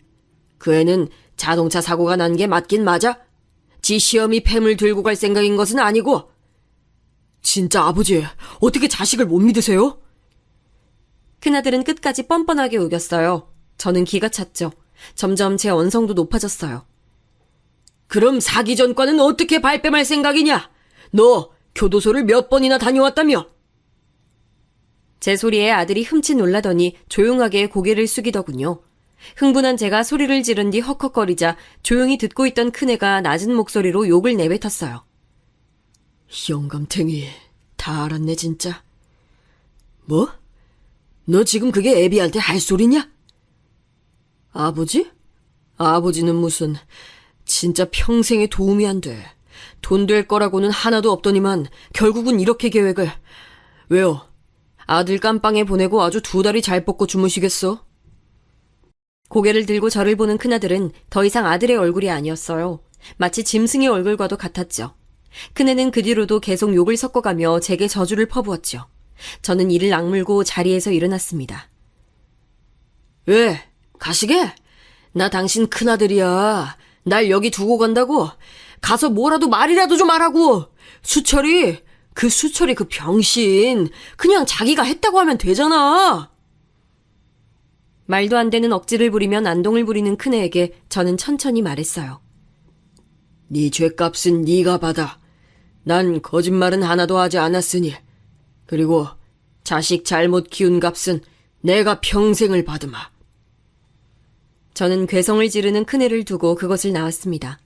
Speaker 4: 그 애는 자동차 사고가 난 게 맞긴 맞아? 지 시어미 팸을 들고 갈 생각인 것은 아니고. 진짜 아버지, 어떻게 자식을 못 믿으세요?
Speaker 3: 큰아들은 끝까지 뻔뻔하게 우겼어요. 저는 기가 찼죠. 점점 제 언성도 높아졌어요.
Speaker 4: 그럼 사기 전과는 어떻게 발뺌할 생각이냐? 너 교도소를 몇 번이나 다녀왔다며?
Speaker 3: 제 소리에 아들이 흠칫 놀라더니 조용하게 고개를 숙이더군요. 흥분한 제가 소리를 지른 뒤 헉헉거리자 조용히 듣고 있던 큰애가 낮은 목소리로 욕을 내뱉었어요.
Speaker 4: 영감탱이, 다 알았네 진짜. 뭐? 너 지금 그게 애비한테 할 소리냐? 아버지? 아버지는 무슨, 진짜 평생에 도움이 안 돼. 돈 될 거라고는 하나도 없더니만 결국은 이렇게 계획을. 왜요? 아들 깜빵에 보내고 아주 2달이 잘 뻗고 주무시겠어?
Speaker 3: 고개를 들고 저를 보는 큰아들은 더 이상 아들의 얼굴이 아니었어요. 마치 짐승의 얼굴과도 같았죠. 큰애는 그 뒤로도 계속 욕을 섞어가며 제게 저주를 퍼부었죠. 저는 이를 악물고 자리에서 일어났습니다.
Speaker 4: 왜? 가시게? 나 당신 큰아들이야. 날 여기 두고 간다고? 가서 뭐라도 말이라도 좀 하라고. 수철이 그 병신. 그냥 자기가 했다고 하면 되잖아.
Speaker 3: 말도 안 되는 억지를 부리며 난동을 부리는 큰애에게 저는 천천히 말했어요.
Speaker 4: 네 죗값은 네가 받아. 난 거짓말은 하나도 하지 않았으니. 그리고 자식 잘못 키운 값은 내가 평생을 받으마.
Speaker 3: 저는 괴성을 지르는 큰애를 두고 그것을 나왔습니다.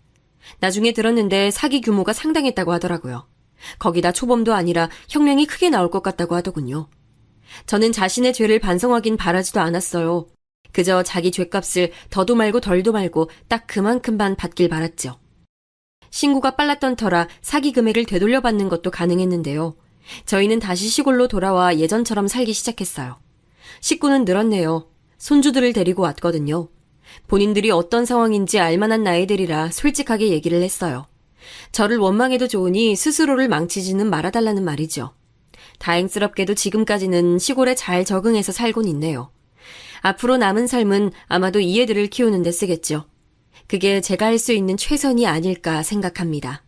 Speaker 3: 나중에 들었는데 사기 규모가 상당했다고 하더라고요. 거기다 초범도 아니라 형량이 크게 나올 것 같다고 하더군요. 저는 자신의 죄를 반성하긴 바라지도 않았어요. 그저 자기 죗값을 더도 말고 덜도 말고 딱 그만큼만 받길 바랐죠. 신고가 빨랐던 터라 사기 금액을 되돌려받는 것도 가능했는데요. 저희는 다시 시골로 돌아와 예전처럼 살기 시작했어요. 식구는 늘었네요. 손주들을 데리고 왔거든요. 본인들이 어떤 상황인지 알만한 나이들이라 솔직하게 얘기를 했어요. 저를 원망해도 좋으니 스스로를 망치지는 말아달라는 말이죠. 다행스럽게도 지금까지는 시골에 잘 적응해서 살곤 있네요. 앞으로 남은 삶은 아마도 이 애들을 키우는 데 쓰겠죠. 그게 제가 할 수 있는 최선이 아닐까 생각합니다.